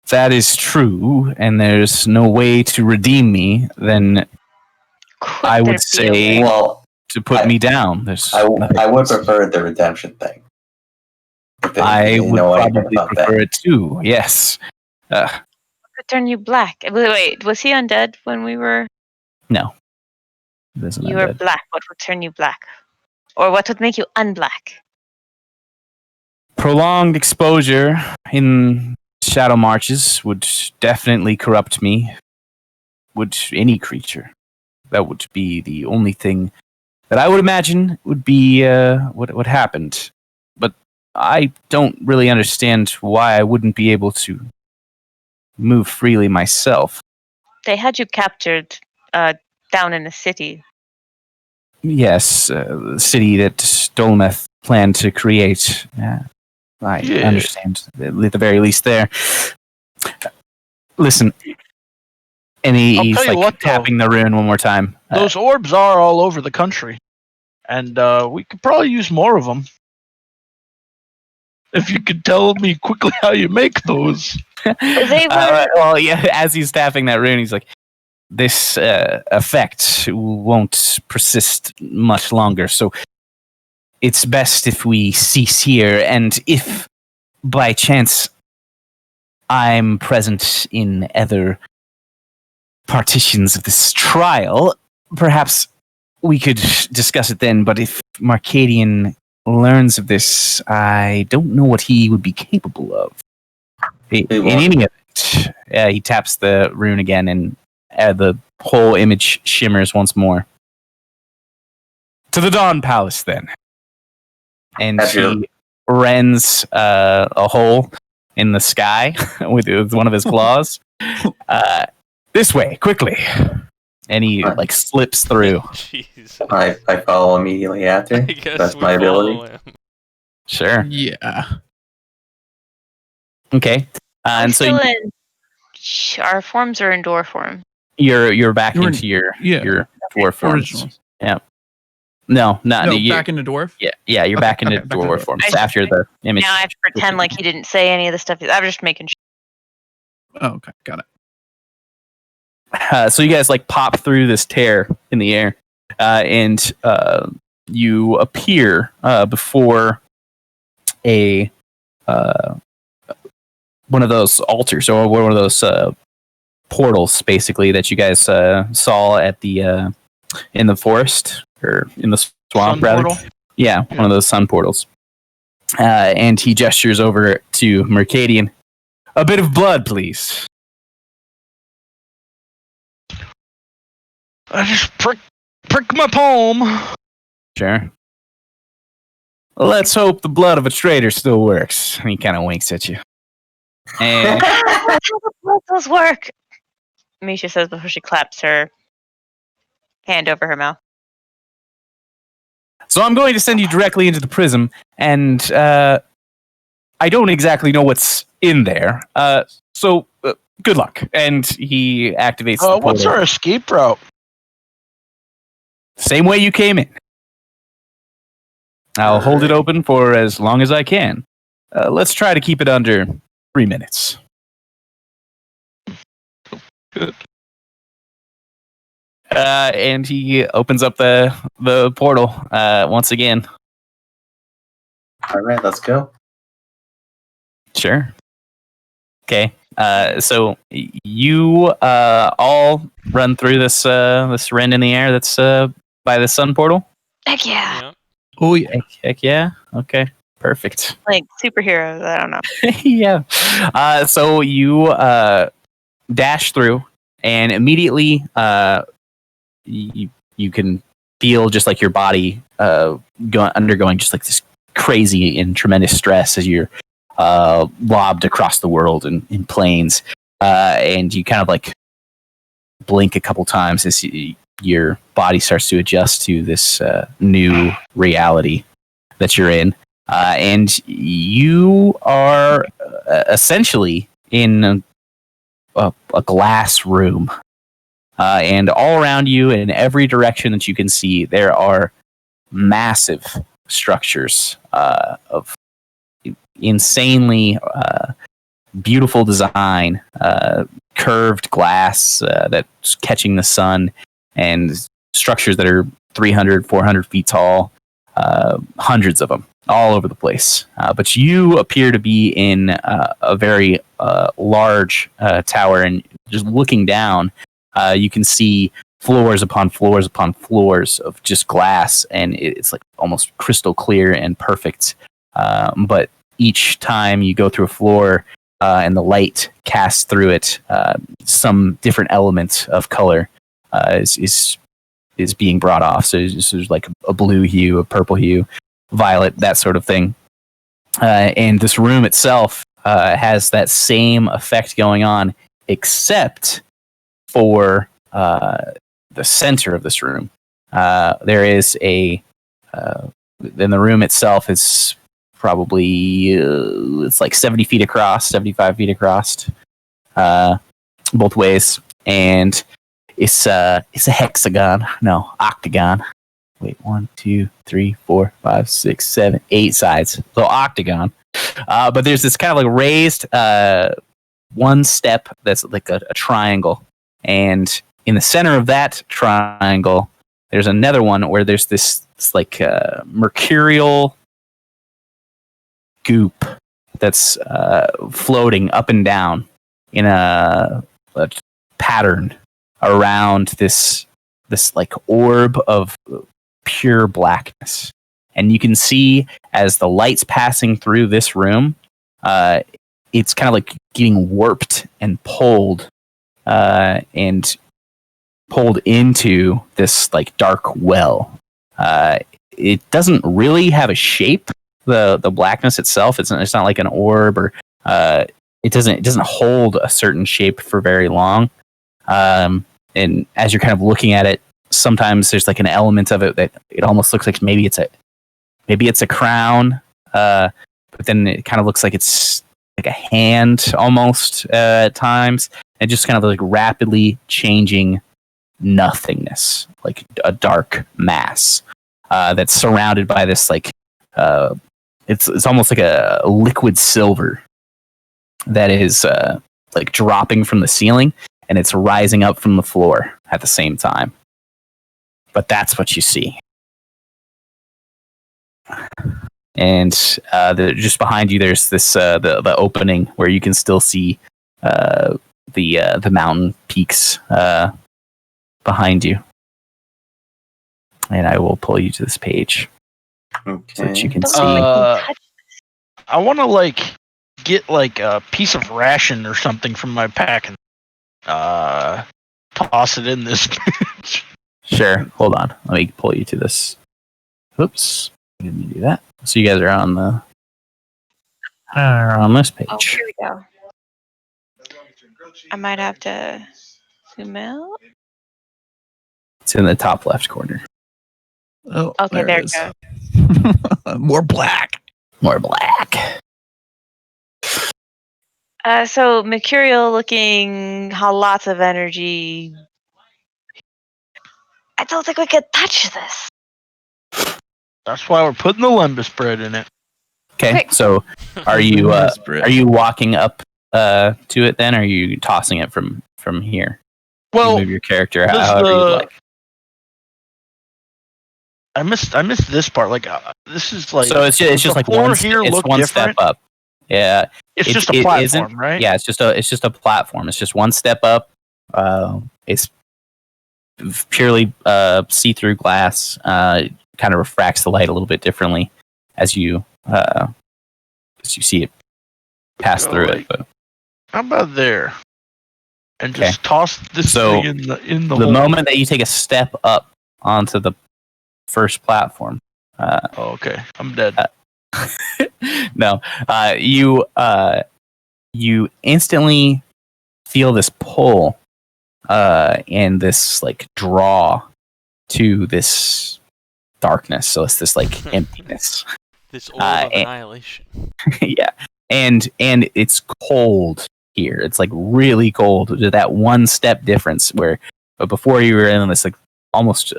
that is true, and there's no way to redeem me, then I would say to put me down. I would prefer the redemption thing. I would probably prefer it too, yes. What would turn you black? Wait, was he undead when we were... No. You were black. What would turn you black? Or what would make you unblack? Prolonged exposure in shadow marches would definitely corrupt me. Would any creature. That would be the only thing that I would imagine would be what happened. But I don't really understand why I wouldn't be able to move freely myself. They had you captured down in the city. Yes, the city that Dolmeth planned to create. I understand, at the very least there. Listen, and he's like tapping the rune one more time. Those orbs are all over the country, and we could probably use more of them. If you could tell me quickly how you make those. Well, yeah, as he's tapping that rune, he's like, this effect won't persist much longer, so it's best if we cease here, and if by chance I'm present in other partitions of this trial, perhaps we could discuss it then, but if Mercadian learns of this, I don't know what he would be capable of. In any event, he taps the rune again, and the whole image shimmers once more. To the Dawn Palace, then. And he rends a hole in the sky with one of his claws. This way, quickly. And he like slips through. Jeez. I follow immediately after. That's my ability. Sure. Yeah. Okay. And so our forms are in door form. You're back into your dwarf forms. Originals. Yeah. No, back into dwarf. Yeah, you're back into dwarf forms after the image. Now I have to pretend like he didn't say any of the stuff. I'm just making sure. Oh, okay, got it. So you guys like pop through this tear in the air, and you appear before a one of those altars or one of those portals, basically, that you guys saw at the in the forest or in the swamp, sun rather. Portal? Yeah, one of those sun portals. And he gestures over to Mercadian. A bit of blood, please. I just prick my palm. Sure. Let's hope the blood of a traitor still works. He kind of winks at you. And That's how the blood cells work. Misha says before she claps her hand over her mouth. so I'm going to send you directly into the prism, and I don't exactly know what's in there. So good luck. And he activates the What's portal. our escape route? Same way you came in. I'll hold it open for as long as I can. Let's try to keep it under 3 minutes. Good. And he opens up the portal once again. All right, let's go. Sure. Okay. So you all run through this rend in the air that's by the sun portal. Heck yeah. Yeah. Oh yeah. Heck yeah. Okay. Perfect. Like superheroes, I don't know. Yeah. So you dash through, and immediately you can feel just like your body undergoing just like this crazy and tremendous stress as you're lobbed across the world in planes, and you kind of like blink a couple times as your body starts to adjust to this new reality that you're in, and you are essentially in a glass room, and all around you in every direction that you can see there are massive structures of insanely beautiful design, curved glass that's catching the sun, and structures that are 300, 400 feet tall, hundreds of them all over the place. But you appear to be in a very large tower, and just looking down, you can see floors upon floors upon floors of just glass, and it's like almost crystal clear and perfect. But each time you go through a floor and the light casts through it, some different element of color is being brought off. So there's like a blue hue, a purple hue, violet, that sort of thing. And this room itself has that same effect going on, except for the center of this room. There is then the room itself is probably it's like 70 feet across, 75 feet across, both ways, and it's a hexagon, no, octagon. Wait, 1, 2, 3, 4, 5, 6, 7, 8 sides, so octagon. But there's this kind of like raised one step that's like a triangle, and in the center of that triangle, there's another one where there's this like mercurial goop that's floating up and down in a pattern around this like orb of pure blackness. And you can see as the light's passing through this room, it's kind of like getting warped and pulled into this like dark well. It doesn't really have a shape. The blackness itself, it's not like an orb, or it doesn't hold a certain shape for very long. And as you're kind of looking at it, sometimes there's like an element of it that it almost looks like maybe it's a crown, but then it kind of looks like it's like a hand almost at times, and just kind of like rapidly changing nothingness, like a dark mass that's surrounded by this like it's almost like a liquid silver that is like dropping from the ceiling, and it's rising up from the floor at the same time. But that's what you see. And just behind you, there's this the opening where you can still see the mountain peaks behind you. And I will pull you to this page so that you can see. I want to like get like a piece of ration or something from my pack and toss it in this bitch. Sure. Hold on. Let me pull you to this. Oops. Didn't do that. So you guys are on the on this Oh, page. here we go. I might have to zoom out. It's in the top left corner. Oh, Okay, there it it goes. is. More black. More black. So mercurial looking, lots of energy. I don't think we could touch this. That's why we're putting the limbus spread in it. Okay. Okay. So are you Desperate. are you walking up to it then, or are you tossing it from here? Well, You move your character does however you'd like. I missed this part. Like this is like So it's just the like floor one here it's look one different? step up. Yeah. It's just it a platform, isn't- right? Yeah, it's just a platform. It's just one step up. It's purely see-through glass. Kind of refracts the light a little bit differently as you see it pass Go through like- it. But How about there? And Okay. just toss this So, thing in the the hole. moment that you take a step up onto the first platform, Oh, okay, I'm dead. no, you instantly feel this pull and this like draw to this darkness. So it's this like emptiness. This orb of and- annihilation. Yeah, and it's cold here. It's like really cold. There's that one step difference where, but before you were in this like almost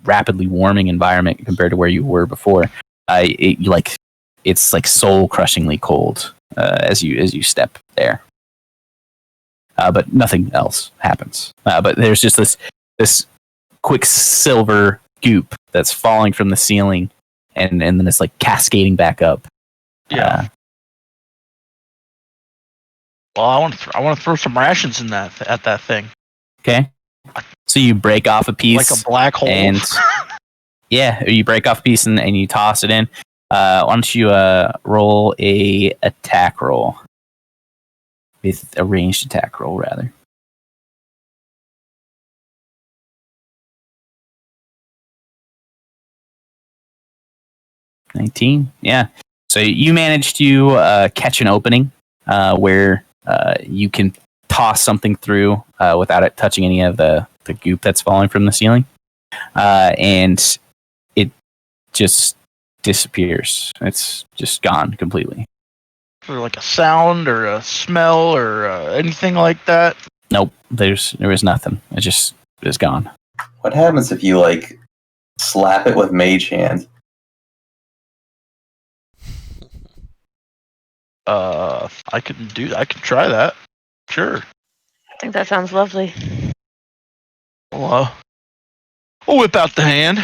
rapidly warming environment compared to where you were before. It's like soul crushingly cold as you step there. But nothing else happens. But there's just this quicksilver goop that's falling from the ceiling, and then it's like cascading back up. Yeah. Well, I want to throw some rations in at that thing, Okay. So you break off a piece, like a black hole. and yeah, you break off a piece and you toss it in. Why don't you roll a attack roll? With a ranged attack roll, rather. $19. Yeah. So you managed to catch an opening where you can toss something through without it touching any of the goop that's falling from the ceiling. And it just disappears. It's just gone completely. Or like a sound or a smell or anything like that. Nope. There was nothing. It's gone. What happens if you like slap it with Mage Hand? I can try that. Sure. I think that sounds lovely. Well, we'll whip out the hand.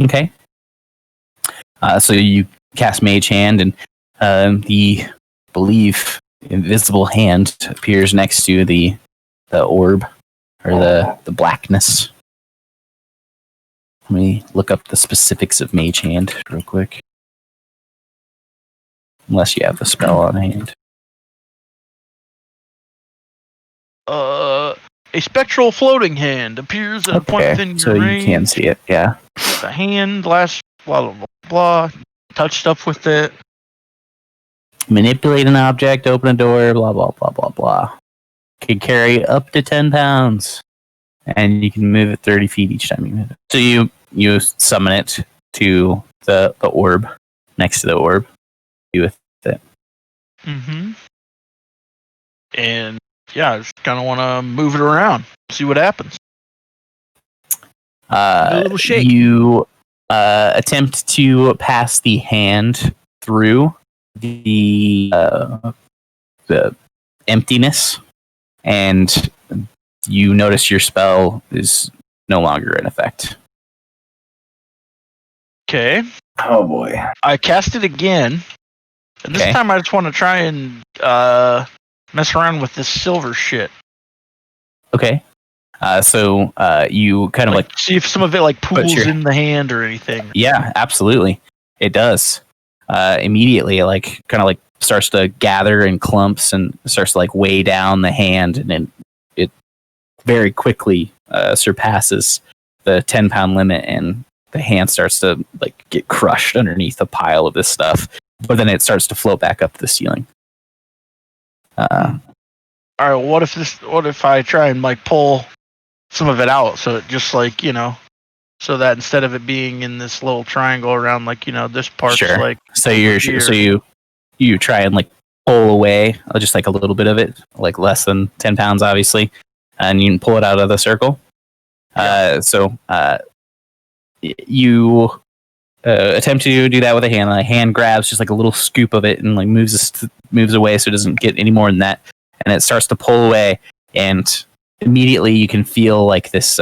Okay. So you cast Mage Hand, and the invisible hand appears next to the orb or the blackness. Let me look up the specifics of Mage Hand real quick. Unless you have the spell on hand. A spectral floating hand appears at a point within your so range. you can see it. Yeah. The hand lasts blah blah blah. Touch stuff with it. Manipulate an object, open a door, blah blah blah blah blah. Can carry up to 10 pounds, and you can move it 30 feet each time you move it. So you summon it to the orb next to the orb. Do with it. Mm-hmm. And yeah, I just kind of want to move it around, see what happens. A little shake. You attempt to pass the hand through the emptiness, and you notice your spell is no longer in effect. Okay. Oh boy. I cast it again, and this Okay. time I just want to try and mess around with this silver shit. Okay. So you kind of like see if some of it like pools your- in the hand or anything. yeah, absolutely, it does. Immediately, like kind of like starts to gather in clumps and starts to like weigh down the hand, and then it very quickly surpasses the 10-pound limit, and the hand starts to like get crushed underneath a pile of this stuff. But then it starts to float back up to the ceiling. All right. What if I try and like pull some of it out, so it just like so that instead of it being in this little triangle around, like this part's Sure. like So here. you try and like pull away just like a little bit of it, like less than 10 pounds, obviously, and you can pull it out of the circle. Yeah. You attempt to do that with a hand. And the hand grabs just like a little scoop of it and like moves away, so it doesn't get any more than that. And it starts to pull away, and immediately you can feel like this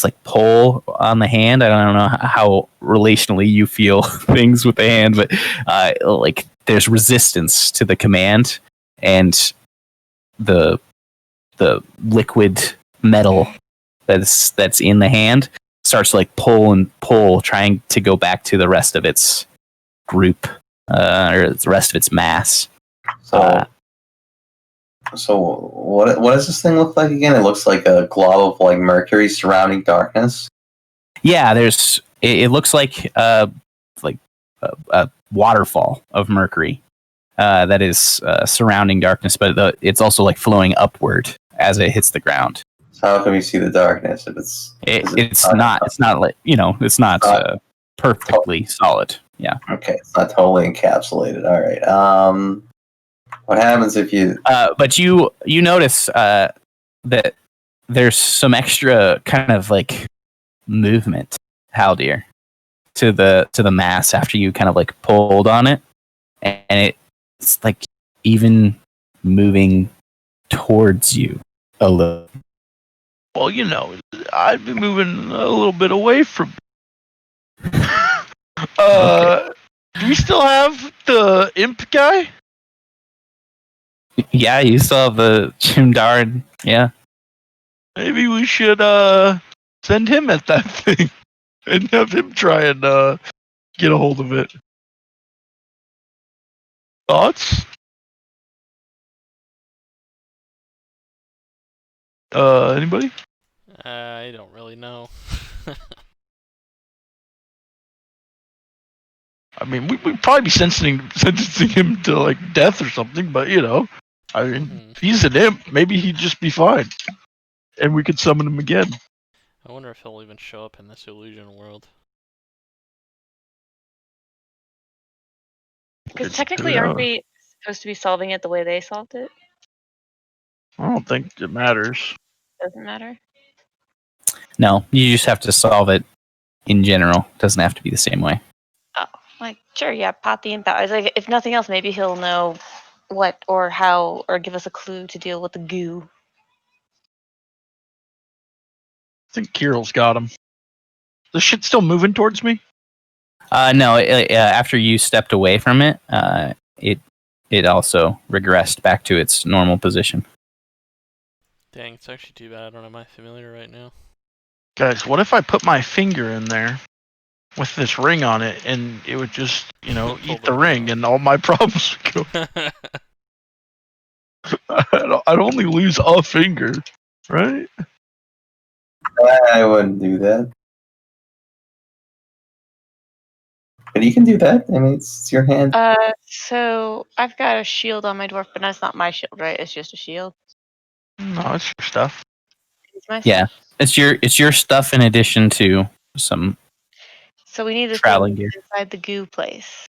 like pull on the hand. I don't know how relationally you feel things with the hand, but like there's resistance to the command, and the liquid metal that's in the hand starts to like pull, trying to go back to the rest of its group or the rest of its mass. So what does this thing look like again? It looks like a glob of like mercury surrounding darkness. Yeah, it looks like a waterfall of mercury that is surrounding darkness, but it's also like flowing upward as it hits the ground. So how can we see the darkness if it's it's not perfectly solid. Yeah. Okay, it's not totally encapsulated. All right. What happens if you? But you notice that there's some extra kind of like movement, Haldir, to the mass after you kind of like pulled on it, and it's like even moving towards you a little. Well, I'd be moving a little bit away from. Okay. Do we still have the imp guy? Yeah, you still have the Chimdard. Yeah. Maybe we should send him at that thing and have him try and get a hold of it. Thoughts? Anybody? I don't really know. I mean, we'd probably be sentencing him to like death or something, but I mean, if he's an imp, maybe he'd just be fine, and we could summon him again. I wonder if he'll even show up in this illusion world. Because technically, aren't we supposed to be solving it the way they solved it? I don't think it matters. Doesn't matter. No, you just have to solve it in general. It doesn't have to be the same way. Oh, like sure, yeah, pot the imp out. I was like, if nothing else, maybe he'll know what or how or give us a clue to deal with the goo. I think Kirill's got him. The shit's still moving towards me? No, after you stepped away from it, it also regressed back to its normal position. Dang, it's actually too bad I don't have my familiar right now. Guys, what if I put my finger in there with this ring on it, and it would just, eat the ring, and all my problems would go? I'd only lose a finger, right? I wouldn't do that. But you can do that. I mean, it's your hand. So I've got a shield on my dwarf, but that's not my shield, right? It's just a shield. No, it's your stuff. It's my Yeah, stuff. it's your stuff in addition to some. So we need to traveling gear inside the goo place,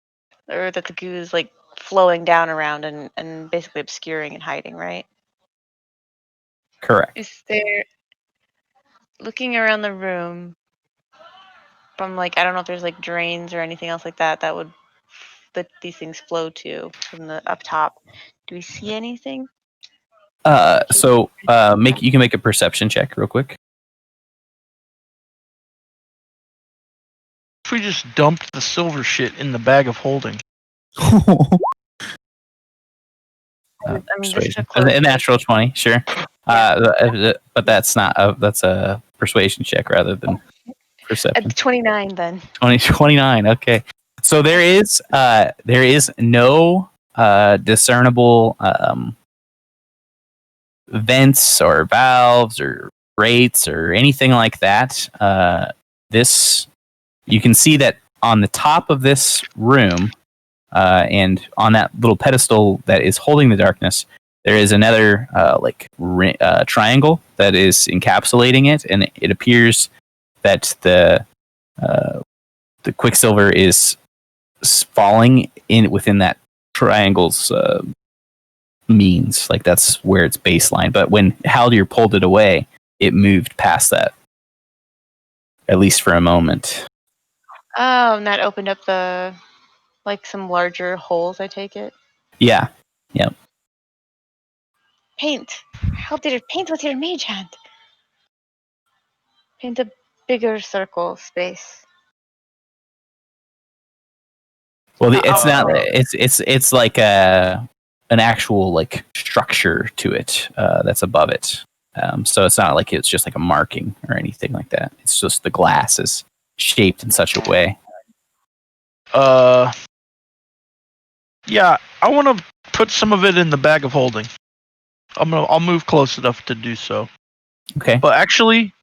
or that the goo is like flowing down around and basically obscuring and hiding, right? Correct. Is there, looking around the room, from like, I don't know if there's like drains or anything else like that that these things flow to from the up top. Do we see anything? So you can make a perception check real quick. If we just dumped the silver shit in the bag of holding. I mean, Persuasion. A natural 20, sure. But that's not that's a persuasion check rather than perception. 29 then. 29. Okay. So there is no discernible vents or valves or grates or anything like that. This you can see that on the top of this room, and on that little pedestal that is holding the darkness, there is another triangle that is encapsulating it, and it appears that the quicksilver is falling in within that triangle's means. Like that's where it's baseline. But when Haldir pulled it away, it moved past that, at least for a moment. Oh, and that opened up some larger holes, I take it. Yeah. Yep. Paint. How did it paint with your mage hand? Paint a bigger circle space. Well, it's not. It's like an actual like structure to it that's above it. So it's not like it's just like a marking or anything like that. It's just the glass is shaped in such a way. Yeah, I want to put some of it in the bag of holding. I'll move close enough to do so. Okay. But actually,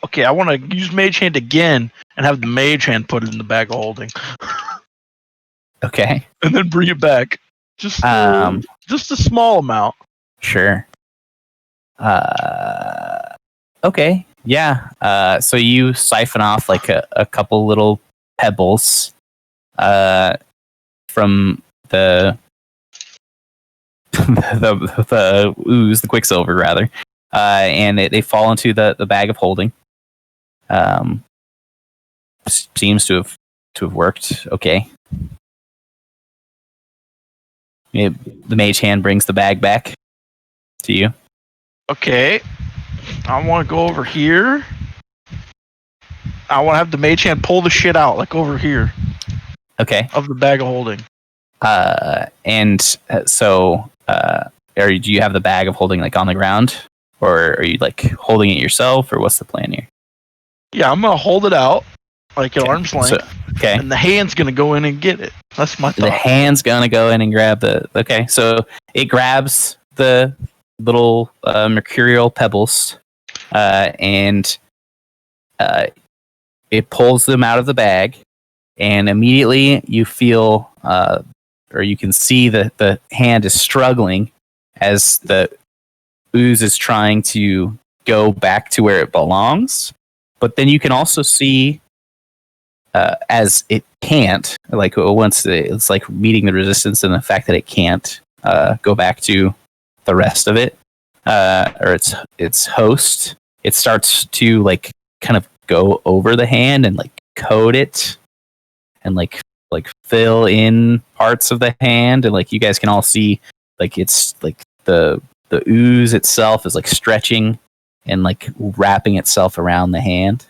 okay, I want to use Mage Hand again and have the Mage Hand put it in the bag of holding. Okay. And then bring it back. Just a small amount. Sure. Okay. Yeah. So you siphon off like a couple little pebbles from the the ooze, the quicksilver rather, and they fall into the bag of holding. Seems to have worked okay. The mage hand brings the bag back to you. Okay. I want to go over here. I want to have the mage hand pull the shit out, like over here. Okay. Of the bag of holding. Do you have the bag of holding like on the ground, or are you like holding it yourself, or what's the plan here? Yeah, I'm gonna hold it out like at arm's length. Okay. And the hand's gonna go in and get it. That's my thought. The hand's gonna go in and grab the. Okay, so it grabs the little mercurial pebbles, and it pulls them out of the bag, and immediately you feel, or you can see that the hand is struggling as the ooze is trying to go back to where it belongs. But then you can also see, as it can't, like once it's like meeting the resistance and the fact that it can't go back to the rest of it, or its host, it starts to like kind of go over the hand and like coat it and like fill in parts of the hand, and like you guys can all see like it's like the ooze itself is like stretching and like wrapping itself around the hand.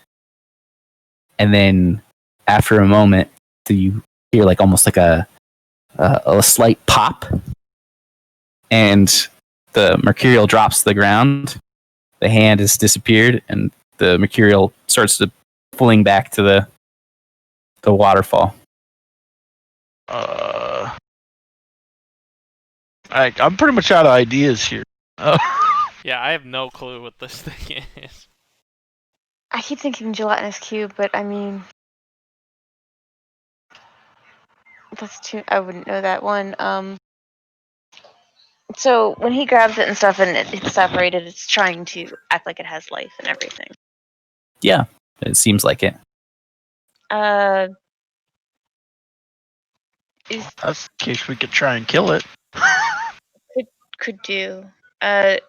And then after a moment, you hear like almost like a slight pop, and the mercurial drops to the ground. The hand has disappeared, and the mercurial starts to fling back to the waterfall. I'm pretty much out of ideas here. Yeah, I have no clue what this thing is. I keep thinking gelatinous cube, but I mean, that's too. I wouldn't know that one. So when he grabs it and stuff, and it's separated, it's trying to act like it has life and everything. Yeah, it seems like it. That's the case we could try and kill it. Could do. I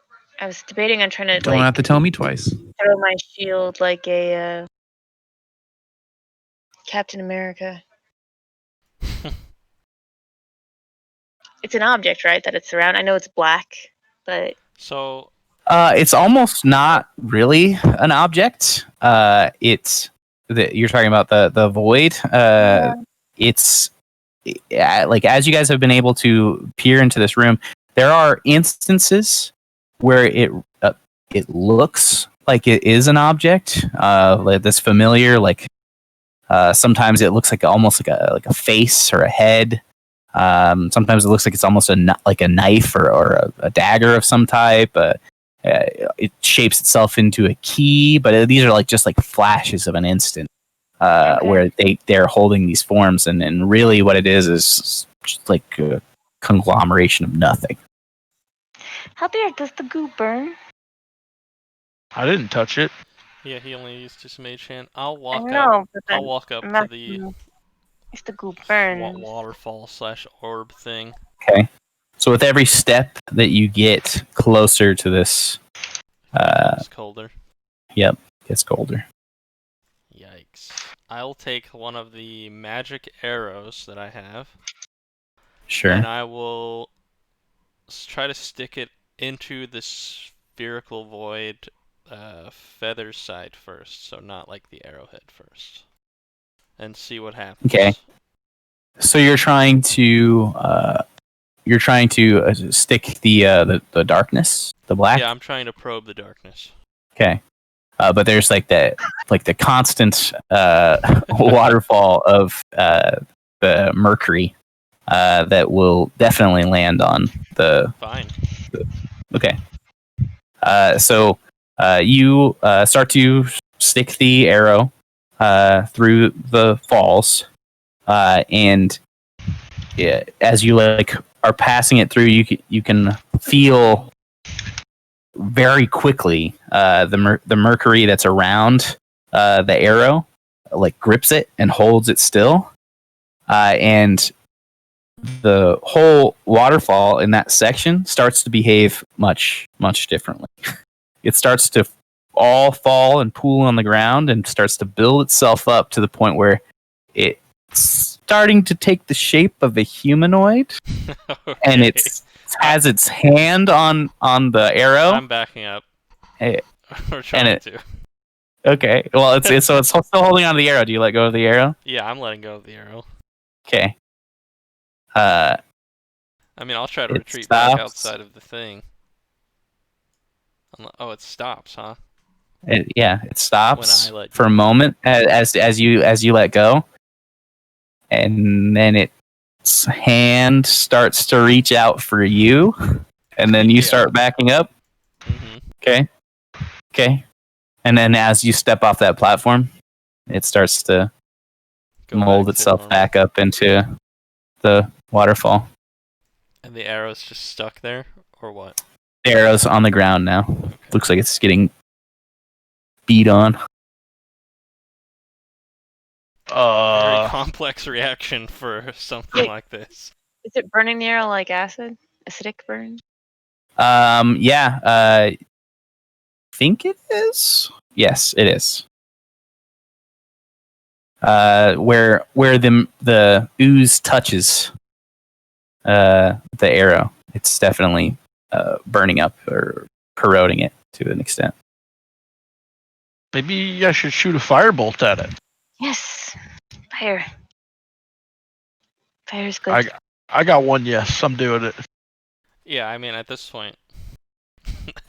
was debating on trying to Don't have to tell me twice. throw my shield like a Captain America. It's an object, right? That it's around. I know it's black, but So it's almost not really an object. It's you're talking about the void. It's like as you guys have been able to peer into this room, there are instances where it looks like it is an object, like this familiar. Like sometimes it looks like almost like a face or a head. Sometimes it looks like it's almost like a knife or a dagger of some type. It shapes itself into a key, but these are like just like flashes of an instant where they're holding these forms, and really what it is just like a conglomeration of nothing. How dare does the goo burn? I didn't touch it. Yeah, he only used his mage hand. I'll I walk up. know, but I'll then walk up to the imagine if the goo burns. waterfall / orb thing. Okay. So with every step that you get closer to this, It's colder. yep, gets colder. Yikes. I'll take one of the magic arrows that I have. Sure. And I will try to stick it into the spherical void feather side first, so not like the arrowhead first. And see what happens. Okay. So you're trying to stick the darkness, the black. Yeah, I'm trying to probe the darkness. Okay. But there's like the constant waterfall of the mercury that will definitely land on the. Fine. Okay. So you start to stick the arrow through the falls, and as you are passing it through, you can feel very quickly the mercury that's around the arrow like grips it and holds it still, and the whole waterfall in that section starts to behave much differently. It starts to all fall and pool on the ground and starts to build itself up to the point where it's starting to take the shape of a humanoid. Okay. And it has its hand on the arrow. I'm backing up. Hey, We're trying to. Okay. Well, it's still holding on to the arrow. Do you let go of the arrow? Yeah, I'm letting go of the arrow. Okay. I mean, I'll try to It retreat back stops. outside of the thing. Oh, it stops, huh? It stops When I let for a moment as you let go, and then its hand starts to reach out for you, and then you Yeah. start backing up. Mm-hmm. Okay, and then as you step off that platform, it starts to mold itself back up into the waterfall. And the arrow's just stuck there, or what? The arrow's on the ground now. Okay. Looks like it's getting beat on. Very complex reaction for something Wait. like this. Is it burning the arrow like acid? Acidic burn? Yeah. I think it is. Yes, it is. Where the ooze touches the arrow, it's definitely burning up or corroding it to an extent. Maybe I should shoot a firebolt at it. Yes. Fire. Fire's good. I got one. Yes, I'm doing it. Yeah, I mean, at this point.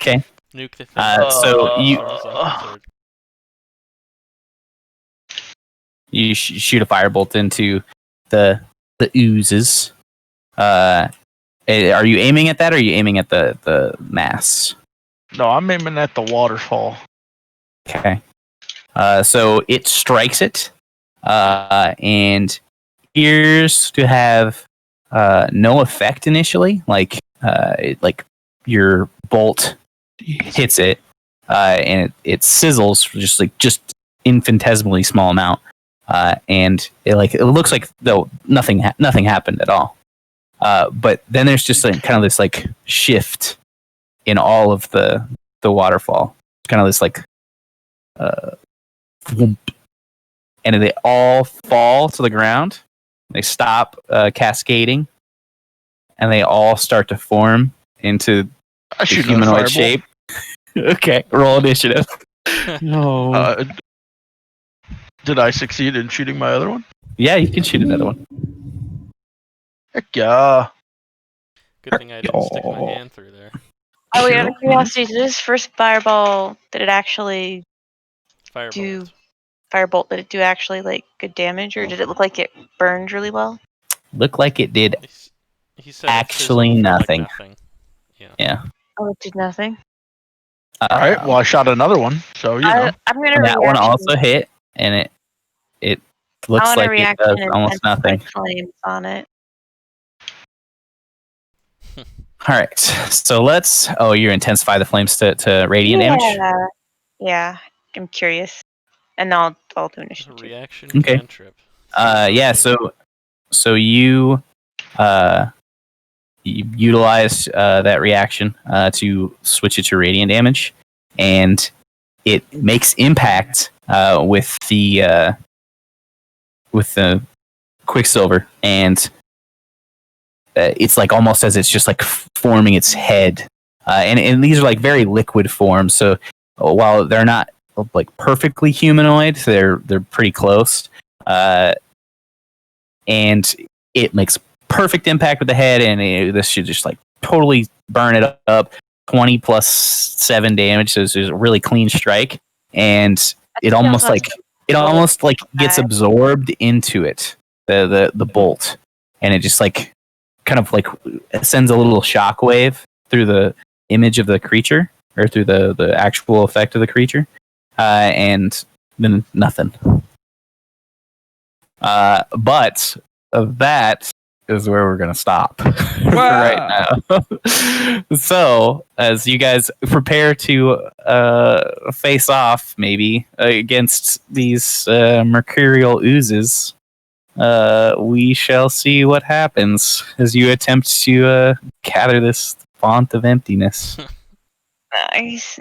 Okay. Nuke the thing. So you- As far as I'm concerned. You shoot a firebolt into the oozes. Are you aiming at that, or are you aiming at the mass? No, I'm aiming at the waterfall. Okay. So it strikes it, and appears to have no effect initially. Like your bolt hits it, and it sizzles for just infinitesimally small amount, and it looks like though nothing happened at all. But then there's just kind of this shift in all of the waterfall. Kind of this thwomp, and they all fall to the ground. They stop cascading, and they all start to form into I the shoot humanoid shape. Okay, roll initiative. No. Did I succeed in shooting my other one? Yeah, you can shoot another one. Heck yeah. Good thing I didn't stick my Oh. hand through there. Oh, wait, out of curiosity, did this first fireball, did it actually Firebolt. firebolt, did it do actually good damage, or did it look like it burned really well? looked like it did He said it actually fizzled for, like, nothing. nothing. Yeah. Oh, it did nothing. All right. Well, I shot another one, so you know. I'm gonna that one reaction. also hit, and it I looks want to like it react does and almost nothing. flames on it. All right, so let's. Oh, you intensify the flames to radiant damage. Yeah. I'm curious, and I'll do A initiative. reaction Okay. cantrip. Yeah. So you you utilize that reaction to switch it to radiant damage, and it makes impact with the quicksilver, and it's like almost as it's just like forming its head, and these are like very liquid forms. So while they're not like perfectly humanoid, they're pretty close, and it makes perfect impact with the head, and this should just like totally burn it up. 20 plus 7 damage, so it's a really clean strike, and it almost gets absorbed into it, the bolt, and it just like kind of like sends a little shockwave through the image of the creature, or through the actual effect of the creature, and then nothing. But that is where we're going to stop for right now. So, as you guys prepare to face off, maybe, against these mercurial oozes, we shall see what happens as you attempt to gather this font of emptiness. Nice.